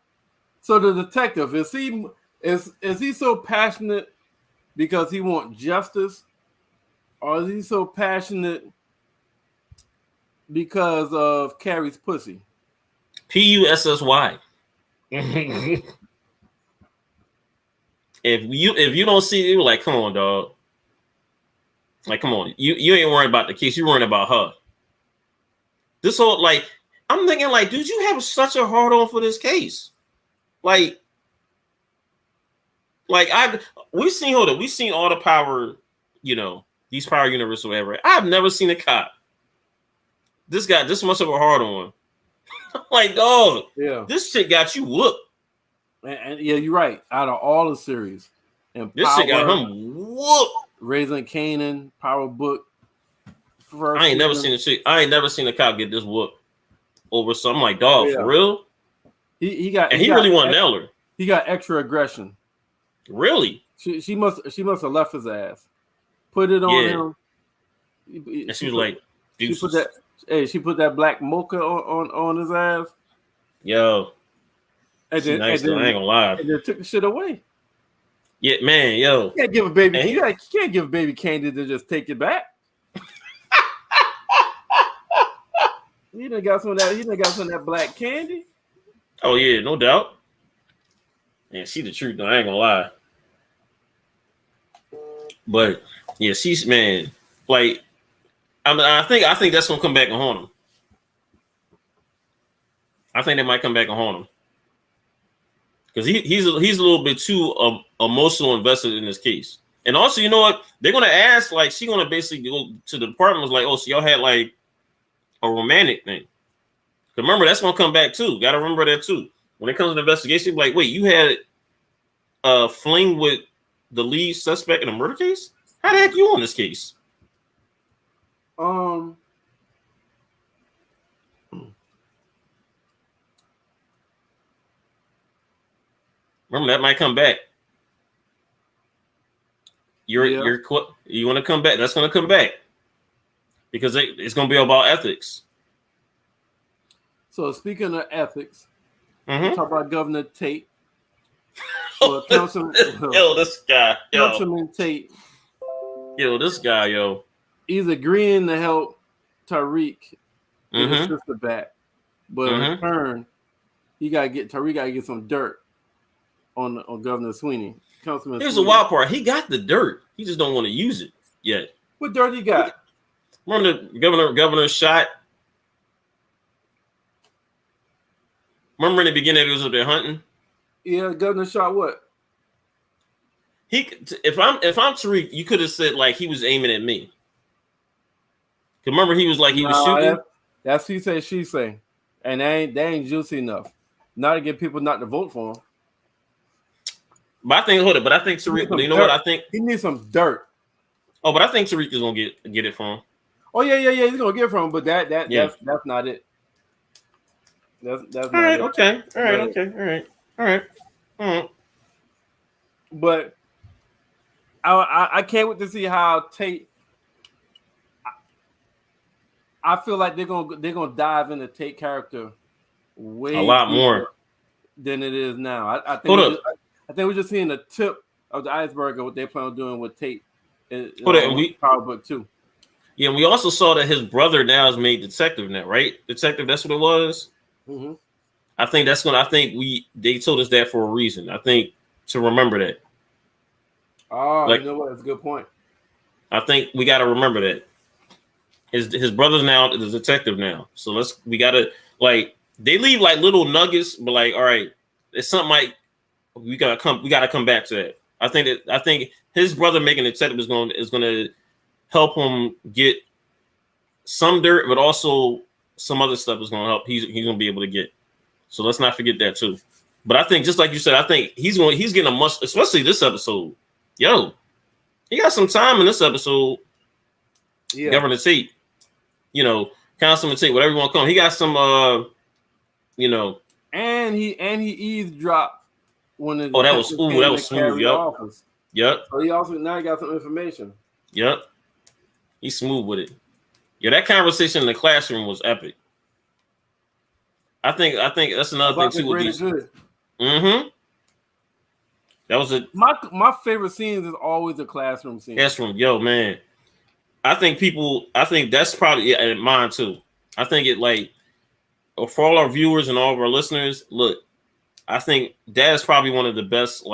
So the detective, is he so passionate because he wants justice, or is he so passionate because of Carrie's pussy? Pussy. If you don't see it, you're like, come on, dog. Like, come on. You ain't worrying about the case. You're worrying about her. This whole, I'm thinking, dude, you have such a hard on for this case. We've seen all the power, these power universe or whatever. I've never seen a cop. This guy, this much of a hard on. Dog, yeah. This shit got you whooped. And yeah, you're right. Out of all the series, and this shit got him whooped. Raising Kanan, Power Book. I ain't never seen a cop get this whooped over something. Like, dog, for real. He really want Neller. He got extra aggression. Really? She must have left his ass. Put it on him. And she was like, deuces. She put that black mocha on his ass. Yo. And then, I ain't gonna lie. And then took the shit away. Yeah, man, yo. You can't give a baby. You can't give a baby candy to just take it back. You done got some of that black candy. Oh yeah, no doubt. Man, she the truth though. I ain't gonna lie. But yeah, she's man. I think that's gonna come back and haunt him. I think they might come back and haunt him. Because he's a little bit too emotional invested in this case. And also, you know what? They're going to ask, she's going to basically go to the department, oh, so y'all had, a romantic thing. Remember, that's going to come back, too. Got to remember that, too. When it comes to the investigation, wait, you had a fling with the lead suspect in a murder case? How the heck you on this case? Remember, that might come back. You want to come back? That's going to come back because it's going to be about ethics. So speaking of ethics, we talk about Governor Tate. Councilman Tate. This guy, He's agreeing to help Tariq get his sister back, but in return, Tariq got to get some dirt on Governor Sweeney. Councilman. Here's the wild part: he got the dirt. He just don't want to use it yet. What dirt he got? Remember the governor shot. Remember in the beginning, he was up there hunting. Yeah, governor shot what? If I'm Tariq, you could have said like he was aiming at me. Remember, he was like he was shooting. That's he say, she say, and they ain't juicy enough. Not to get people not to vote for him. But I think Tariq. You know what I think? He needs some dirt. Oh, but I think Tariq is gonna get it from him. Oh yeah. He's gonna get it from him, but that's not it. That's all not right. It. Okay. All right. Okay. All right. But I can't wait to see how Tate. I feel like they're gonna dive into Tate character way a lot more than it is now. I think we're just seeing the tip of the iceberg of what they plan on doing with Tate. Power Book 2. Yeah, we also saw that his brother now is made detective now, right? Detective, that's what it was. Mm-hmm. I think they told us that for a reason. I think to remember that. Oh, you know what? That's a good point. I think we got to remember that his brother's now the detective now. So we got to they leave like little nuggets, but like, all right, it's something like we got to come back to that. I think his brother making a detective is going to help him get some dirt, but also some other stuff is going to help. He's going to be able to get. So let's not forget that too. But I think just like you said, I think he's getting a must, especially this episode. Yo, he got some time in this episode. Yeah. Governor Tate, Councilman Tate, whatever you want to call him. He got some, And he eavesdropped when that was smooth. Yep. So he also now got some information. Yep. He's smooth with it. Yeah, that conversation in the classroom was epic. I think that's another thing too with these. Mm-hmm. That was my favorite scenes is always the classroom scene. Classroom, yo, man. I think that's probably mine too. I think it for all our viewers and all of our listeners, look, I think that is probably one of the best,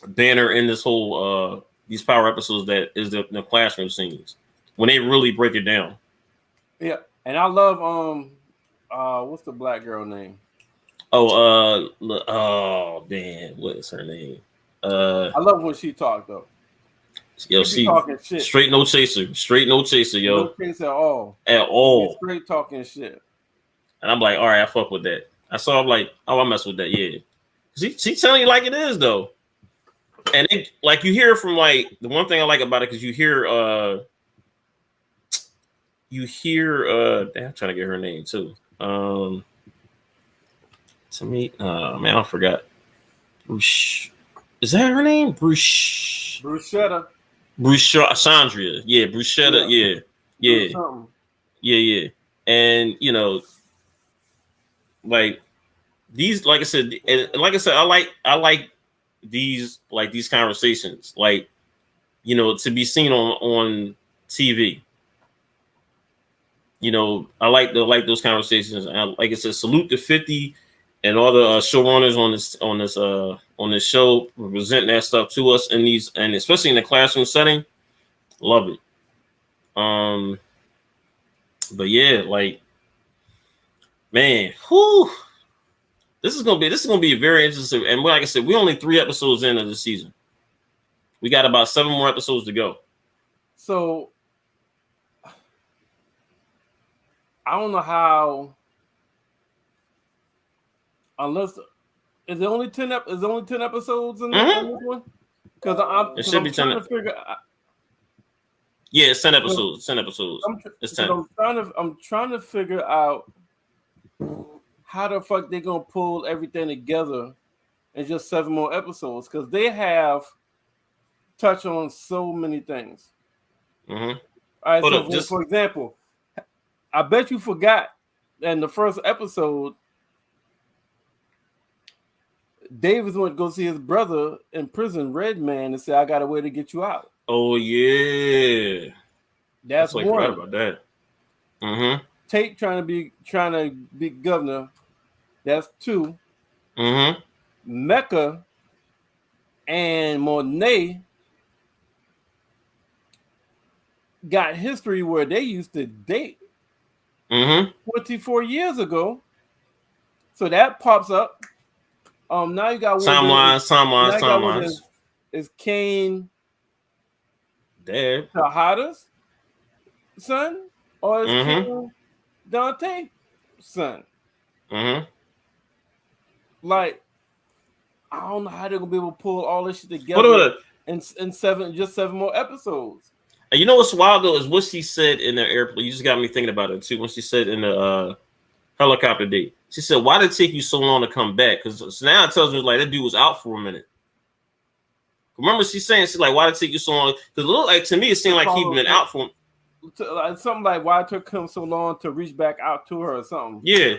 banner in this whole these power episodes that is the classroom scenes when they really break it down. Yeah, and I love what's the black girl name? Oh man, what is her name? I love when she talked though. Yo, she talking shit. Straight no chaser, yo. No chaser at all. Straight talking shit. And I'm like, all right, I fuck with that. I'm like, I mess with that, yeah. She telling you like it is though. And you hear from the one thing I like about it because you hear I'm trying to get her name too. To me, man, I forgot. Bruce, is that her name? Bruschetta. Sandria. Yeah, Bruschetta. Yeah. And these, like I said, I like these conversations, to be seen on TV. I like those conversations. And like I said, salute to 50 and all the showrunners on this show presenting that stuff to us and especially in the classroom setting. Love it. But yeah, man, whew. This is gonna be very interesting. And like I said, we're only 3 episodes into the season. We got about 7 more episodes to go. So I don't know how. Unless is there only 10 episodes in this one? Because it should be 10. Yeah, it's 10 episodes. 10 episodes. It's 10. I'm trying to figure out how the fuck they gonna pull everything together in just 7 more episodes because they have touched on so many things. Mm-hmm. All right, for example, I bet you forgot in the first episode, Davis went to go see his brother in prison, Redman, and said, "I got a way to get you out." Oh yeah, that's one. Forgot about that. Mm-hmm. Tate trying to be governor. That's 2. Mm-hmm. Mecca and Monet got history where they used to date 24 years ago. So that pops up. Now you got timelines. Is Kane Dad Tejada's son or is Kane Dante's son? Like, I don't know how they're gonna be able to pull all this shit together in 7 more episodes. And you know what's wild though is what she said in the airplane. You just got me thinking about it too. When she said in the helicopter date, she said, "Why did it take you so long to come back?" Because now it tells me like that dude was out for a minute. Remember, she's like, "Why did it take you so long?" Because it looked like to me, it seemed like he'd been out for something like, "Why it took him so long to reach back out to her or something." Yeah.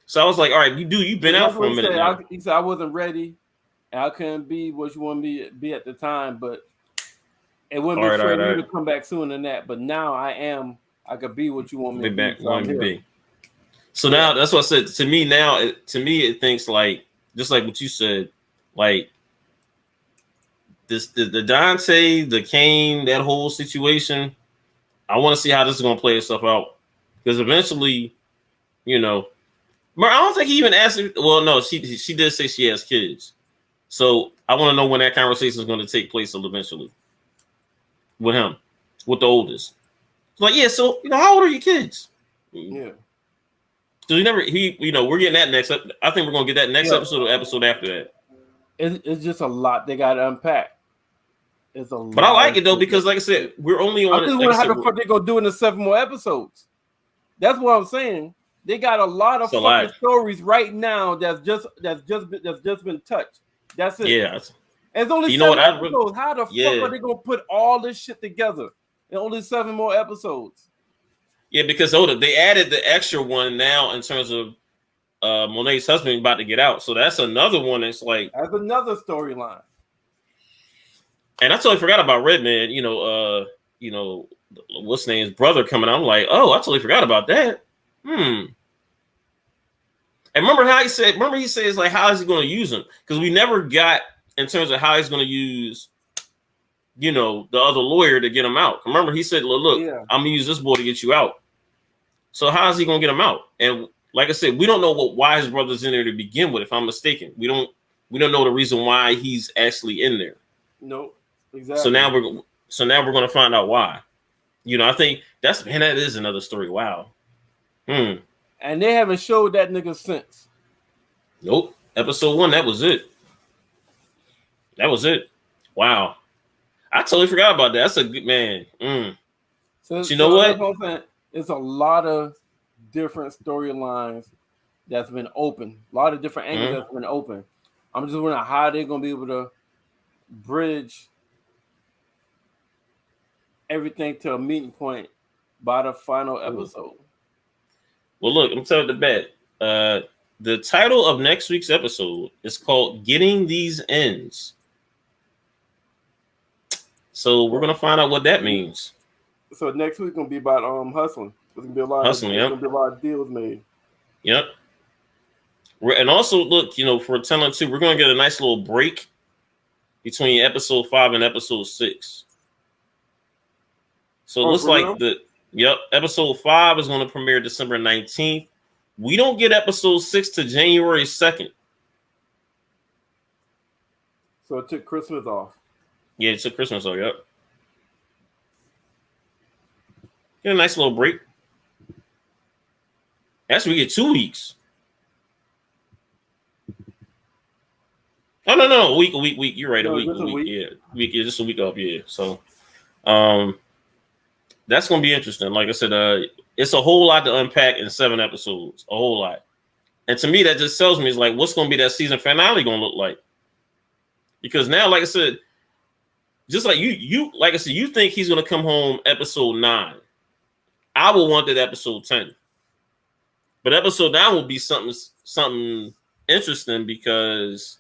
So I was like, "All right, you've been out for a minute." He said, "I wasn't ready, and I couldn't be what you want me to be at the time, but it wouldn't be fair for you to come back sooner than that. But now I am. I could be what you want me to be." So now that's what I said. To me now, it thinks like just like what you said, like the Dante, the Kane, that whole situation. I want to see how this is going to play itself out because eventually, I don't think he even asked. Well, no, she did say she has kids, so I want to know when that conversation is going to take place eventually with him, with the oldest. Like, yeah, so how old are your kids? Yeah. So we're getting that next. I think we're gonna get that next episode or episode after that. It's just a lot they got to unpack. It's a lot. But I like it though because, like I said, we're only on. I just wonder how the fuck they gonna do in the 7 more episodes. That's what I'm saying. They got a lot of fucking stories right now that's just been touched. That's it. Yeah. It's only 7 episodes. How the fuck are they gonna put all this shit together in only 7 more episodes? Yeah, because they added the extra one now in terms of Monet's husband about to get out. So that's another one that's like that's another storyline. And I totally forgot about Redman, what's his name's brother coming out. I'm like, oh, I totally forgot about that. And remember he says like how is he gonna use him? Because we never got in terms of how he's gonna use the other lawyer to get him out. Remember, he said, look, I'm gonna use this boy to get you out. So how is he gonna get him out? And like I said, we don't know why his brother's in there to begin with, if I'm mistaken. We don't know the reason why he's actually in there. Nope. Exactly. So now we're gonna find out why. I think that is another story. Wow. And they haven't showed that nigga since. Nope. Episode 1, that was it. Wow. I totally forgot about that. That's a good man. So you know what? It's a lot of different storylines that's been open. A lot of different angles that's been open. I'm just wondering how they're gonna be able to bridge everything to a meeting point by the final episode. Well, look, I'm telling you the bet. The title of next week's episode is called "Getting These Ends." So we're gonna find out what that means. So next week gonna be about hustling. There's gonna be a lot of deals made. Yep. And also, look, for telling too, we're gonna get a nice little break between episode 5 and episode 6. So it looks like episode 5 is gonna premiere December 19th. We don't get episode 6 to January 2nd. So it took Christmas off. Yeah, it took Christmas off. Yep. Get a nice little break. Actually, we get 2 weeks. Oh no, a week. You're right, a week. Yeah, just a week off. Yeah, so, that's gonna be interesting. Like I said, it's a whole lot to unpack in 7 episodes. A whole lot, and to me, that just tells me is like, what's gonna be that season finale gonna look like? Because now, like I said, just like you think he's gonna come home episode 9. I will want that episode 10. But episode 9 will be something interesting because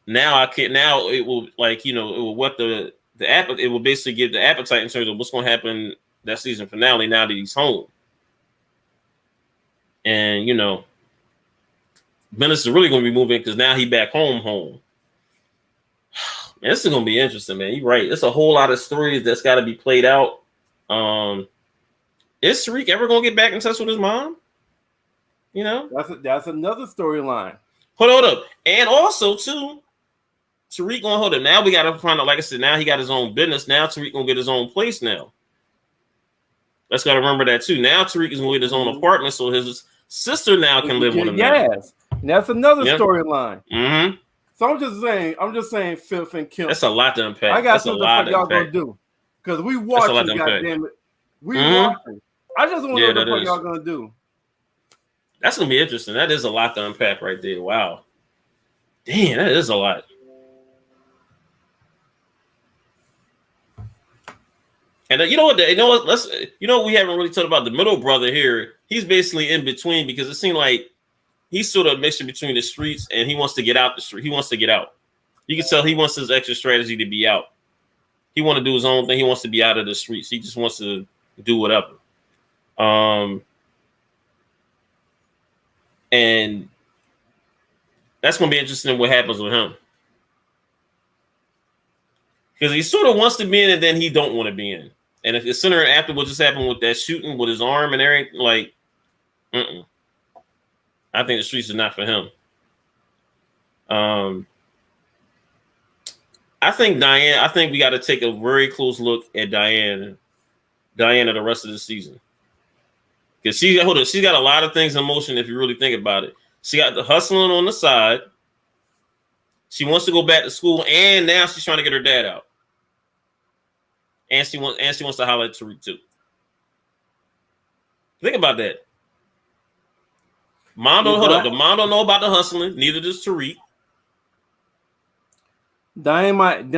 now it will it will what it will basically give the appetite in terms of what's going to happen that season finale now that he's home. And Menace is really going to be moving because now he back home. Man, this is going to be interesting, man. You're right. There's a whole lot of stories that's got to be played out. Is Tariq ever going to get back in touch with his mom? That's another storyline. Hold up. And also, too, Tariq going to hold up. Now we got to find out, like I said, now he got his own business. Now Tariq going to get his own place now. Let's got to remember that, too. Now Tariq is going to get his own apartment, so his sister now can live with him. Yes. That's another storyline. Mm-hmm. So I'm just saying, Fifth and Kim. That's a lot to unpack. I got something for y'all going to do. Because we watching, goddamn it. We watching. I just want to know what y'all going to do. That's going to be interesting. That is a lot to unpack right there. Wow. Damn, that is a lot. And we haven't really talked about the middle brother here. He's basically in between because it seemed like he's sort of a mixture between the streets and he wants to get out the street. He wants to get out. You can tell he wants his extra strategy to be out. He wants to do his own thing. He wants to be out of the streets. He just wants to do whatever. And that's going to be interesting what happens with him. Because he sort of wants to be in and then he don't want to be in. And if it's sooner after what just happened with that shooting with his arm and everything, I think the streets are not for him. I think we got to take a very close look at Diana the rest of the season. Because she's got a lot of things in motion if you really think about it. She got the hustling on the side. She wants to go back to school, and now she's trying to get her dad out. And she wants to holler at Tariq too. Think about that. The mom don't know about the hustling. Neither does Tariq. Diane might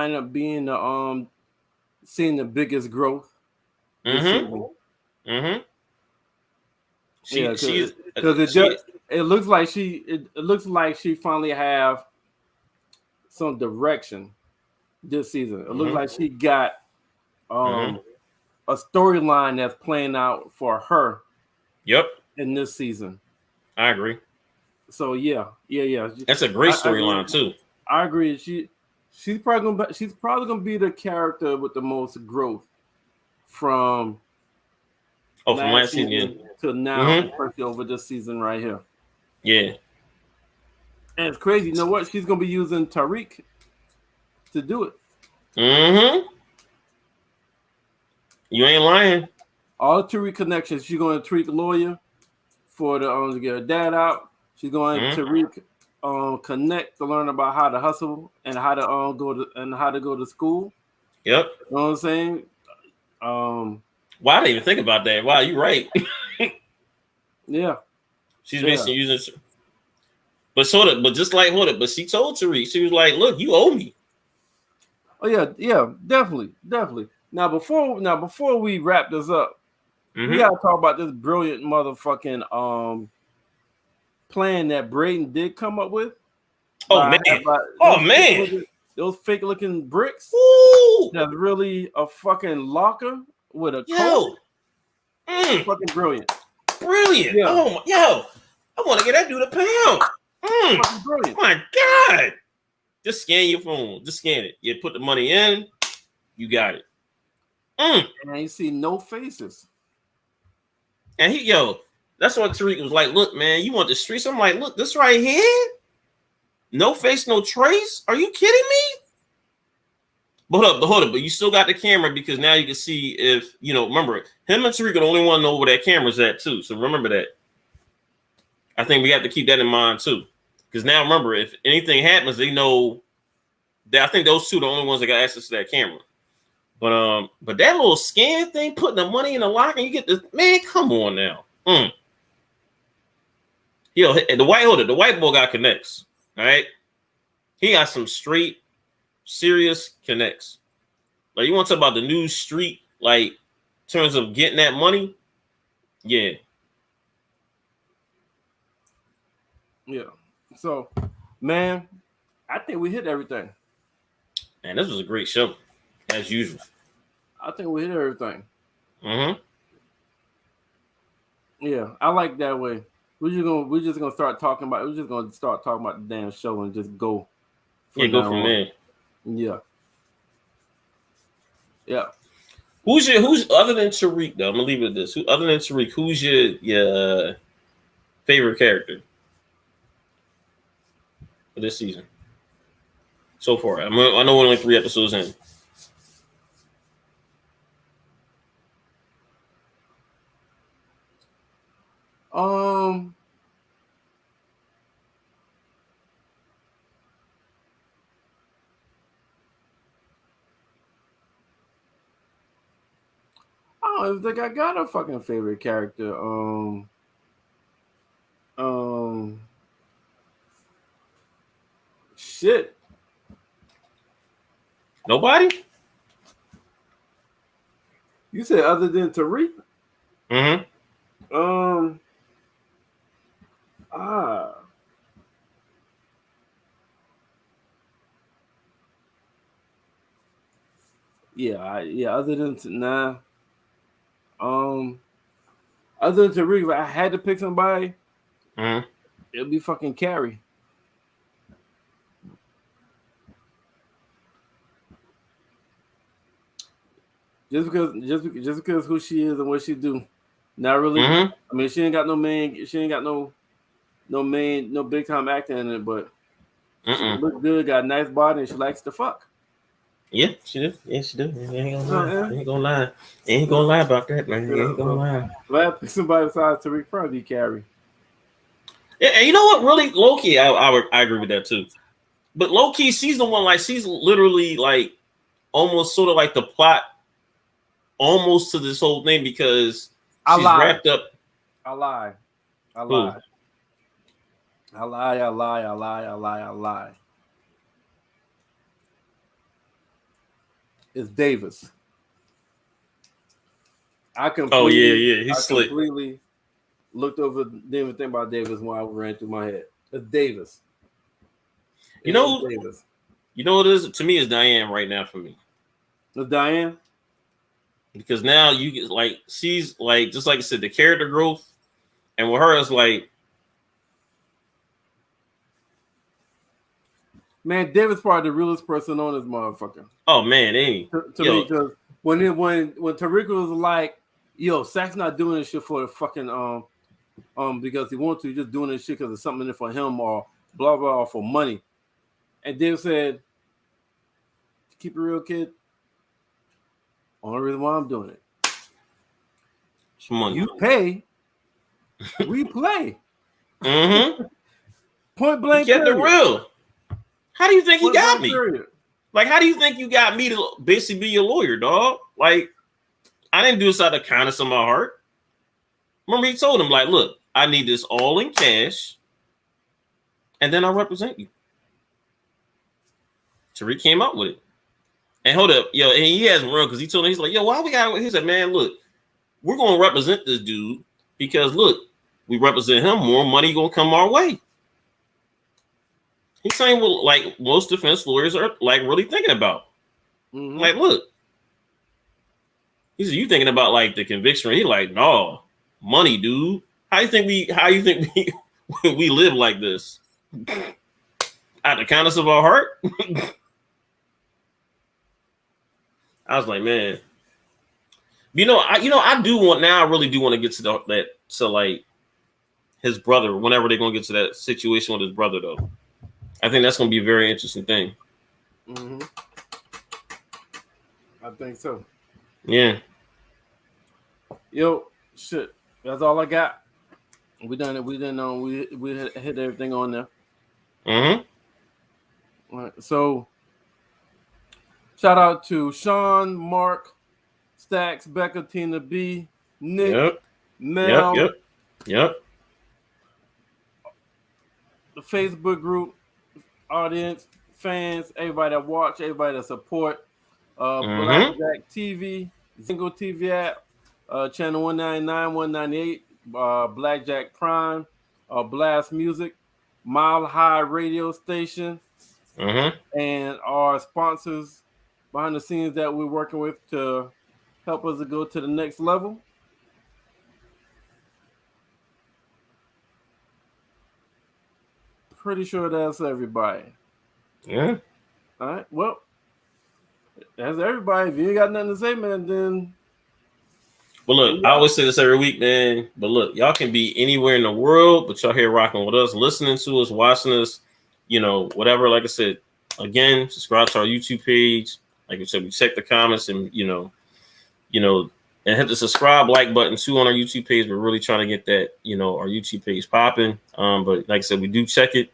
not being the seeing the biggest growth. Mm-hmm. Mm-hmm. It looks like she finally have some direction this season. It looks like she got a storyline that's playing out for her. Yep. In this season. I agree. So yeah. That's a great storyline too. I agree. She's probably gonna be the character with the most growth from last season to now, especially over this season right here. Yeah. And it's crazy. You know what? She's gonna be using Tariq to do it. Mm-hmm. You ain't lying. All the Tariq connections. She's going to Tariq lawyer for to get her dad out. She's going to Tariq connect to learn about how to hustle and how to go to school. Yep. You know what I'm saying? Well, I didn't even think about that. Wow, you're right. Yeah. She's basically using, but she told Tariq, she was like, "Look, you owe me." Oh yeah, definitely. Now before we wrap this up, we gotta talk about this brilliant motherfucking plan that Braden did come up with. Man. Those fake looking bricks. Ooh. That's really a fucking locker with a code. Fucking brilliant. Brilliant. Yeah. I want to get that dude a pound. Fucking brilliant. My God. Just scan your phone. Just scan it. You put the money in, you got it. And you see no faces. And that's what Tariq was like, "Look, man, you want the streets?" I'm like, "Look, this right here. No face, no trace. Are you kidding me?" But hold up. But you still got the camera because now you can see if, remember, him and Tariq are the only one know where that camera's at too. So remember that. I think we have to keep that in mind too. Because now remember, if anything happens, they know that I think those two are the only ones that got access to that camera. But that little scan thing, putting the money in the locker, and you get the man, come on now. The white boy got connects. All right. He got some straight, serious connects. Like, you want to talk about the new street, like, in terms of getting that money? Yeah. Yeah. So, man, I think we hit everything. Man, this was a great show, as usual. I think we hit everything. Mm-hmm. Yeah, I like that way. We're just gonna start talking about. We're just gonna start talking about the damn show and just go. Yeah, go from there. Yeah. Yeah. Who's other than Tariq though? I'm gonna leave it at this. Other than Tariq, who's your favorite character for this season so far? I know we're only 3 episodes in. I don't think I got a fucking favorite character. Shit. Nobody? You said other than Tariq? Mm-hmm. Ah. Yeah. Other than other than Tariq, if I had to pick somebody, it'd be fucking Carrie. Just because who she is and what she do, not really. Mm-hmm. I mean, she ain't got no main. She ain't got no main, no big time acting in it, but she look good, got a nice body, and she likes to fuck. Yeah, she do. Yeah, she do. Ain't gonna lie. Ain't gonna lie about that, man. Ain't gonna lie. If I pick somebody besides Tariq, probably Carrie. Yeah, and you know what? Really, low key, I agree with that too. But low key, she's the one. Like, she's literally like almost sort of like the plot, almost to this whole thing because she's wrapped up. I lie. It's Davis. He's slick. Completely looked over, didn't even think about Davis when I ran through my head. It's Davis. Davis. You know what it is? To me, it's Diane right now for me. It's Diane? Because now you get like, she's like, just like I said, the character growth, and with her, it's like, man, Davis probably the realest person on this motherfucker. Oh man, ain't to me, because when Tariq was like, yo, Sack's not doing this shit for the fucking because he wants to, he's just doing this shit because it's something in it for him or blah blah or for money. And Davis said, keep it real, kid. Only reason why I'm doing it. Money. You pay, we play. Mm-hmm. Point blank. Get the real. How do you think he got me? Period. Like, how do you think you got me to basically be your lawyer, dog? Like, I didn't do this out of the kindness of my heart. Remember, he told him, like, look, I need this all in cash, and then I'll represent you. Tariq came up with it. And hold up, yo, and he hasn't run because he told him, he's like, yo, why we got, he said, man, look, we're going to represent this dude because, look, we represent him, more money going to come our way. He's saying, well, like most defense lawyers are like really thinking about. Mm-hmm. Like, look, he said, you thinking about like the conviction? He like, no, money, dude. How you think we live like this? Out the kindness of our heart? I was like, man, I do want now. I really do want to get to like his brother. Whenever they're gonna get to that situation with his brother, though, I think that's gonna be a very interesting thing. Mm-hmm. I think so. Yeah. Yo, shit. That's all I got. We done it. We hit everything on there. Mm-hmm. All right, so. Shout out to Sean, Mark, Stacks, Becca, Tina B, Nick, Mel. Yep. The Facebook group, audience, fans, everybody that watch, everybody that support. Blackjack TV, Zingo TV app, Channel 199, 198, Blackjack Prime, Blast Music, Mile High Radio Station, and our sponsors behind the scenes that we're working with to help us to go to the next level. Pretty sure that's everybody. Yeah. All right. Well, that's everybody. If you ain't got nothing to say, man, then. But look, I always say this every week, man. But look, y'all can be anywhere in the world, but y'all here rocking with us, listening to us, watching us, whatever. Like I said, again, subscribe to our YouTube page. Like I said, we check the comments and and hit the subscribe like button too on our YouTube page. We're really trying to get that, our YouTube page popping. But like I said, we do check it.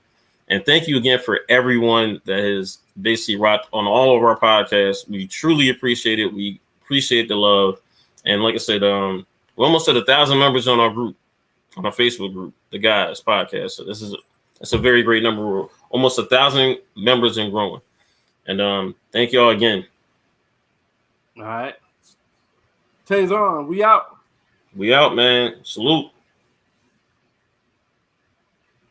And thank you again for everyone that has basically rocked on all of our podcasts. We truly appreciate it. We appreciate the love. And like I said, we're almost at 1,000 members on our group, on our Facebook group, the Guys Podcast. So that's a very great number. We're almost 1,000 members and growing. And thank y'all again. All right. Taison, we out. We out, man. Salute.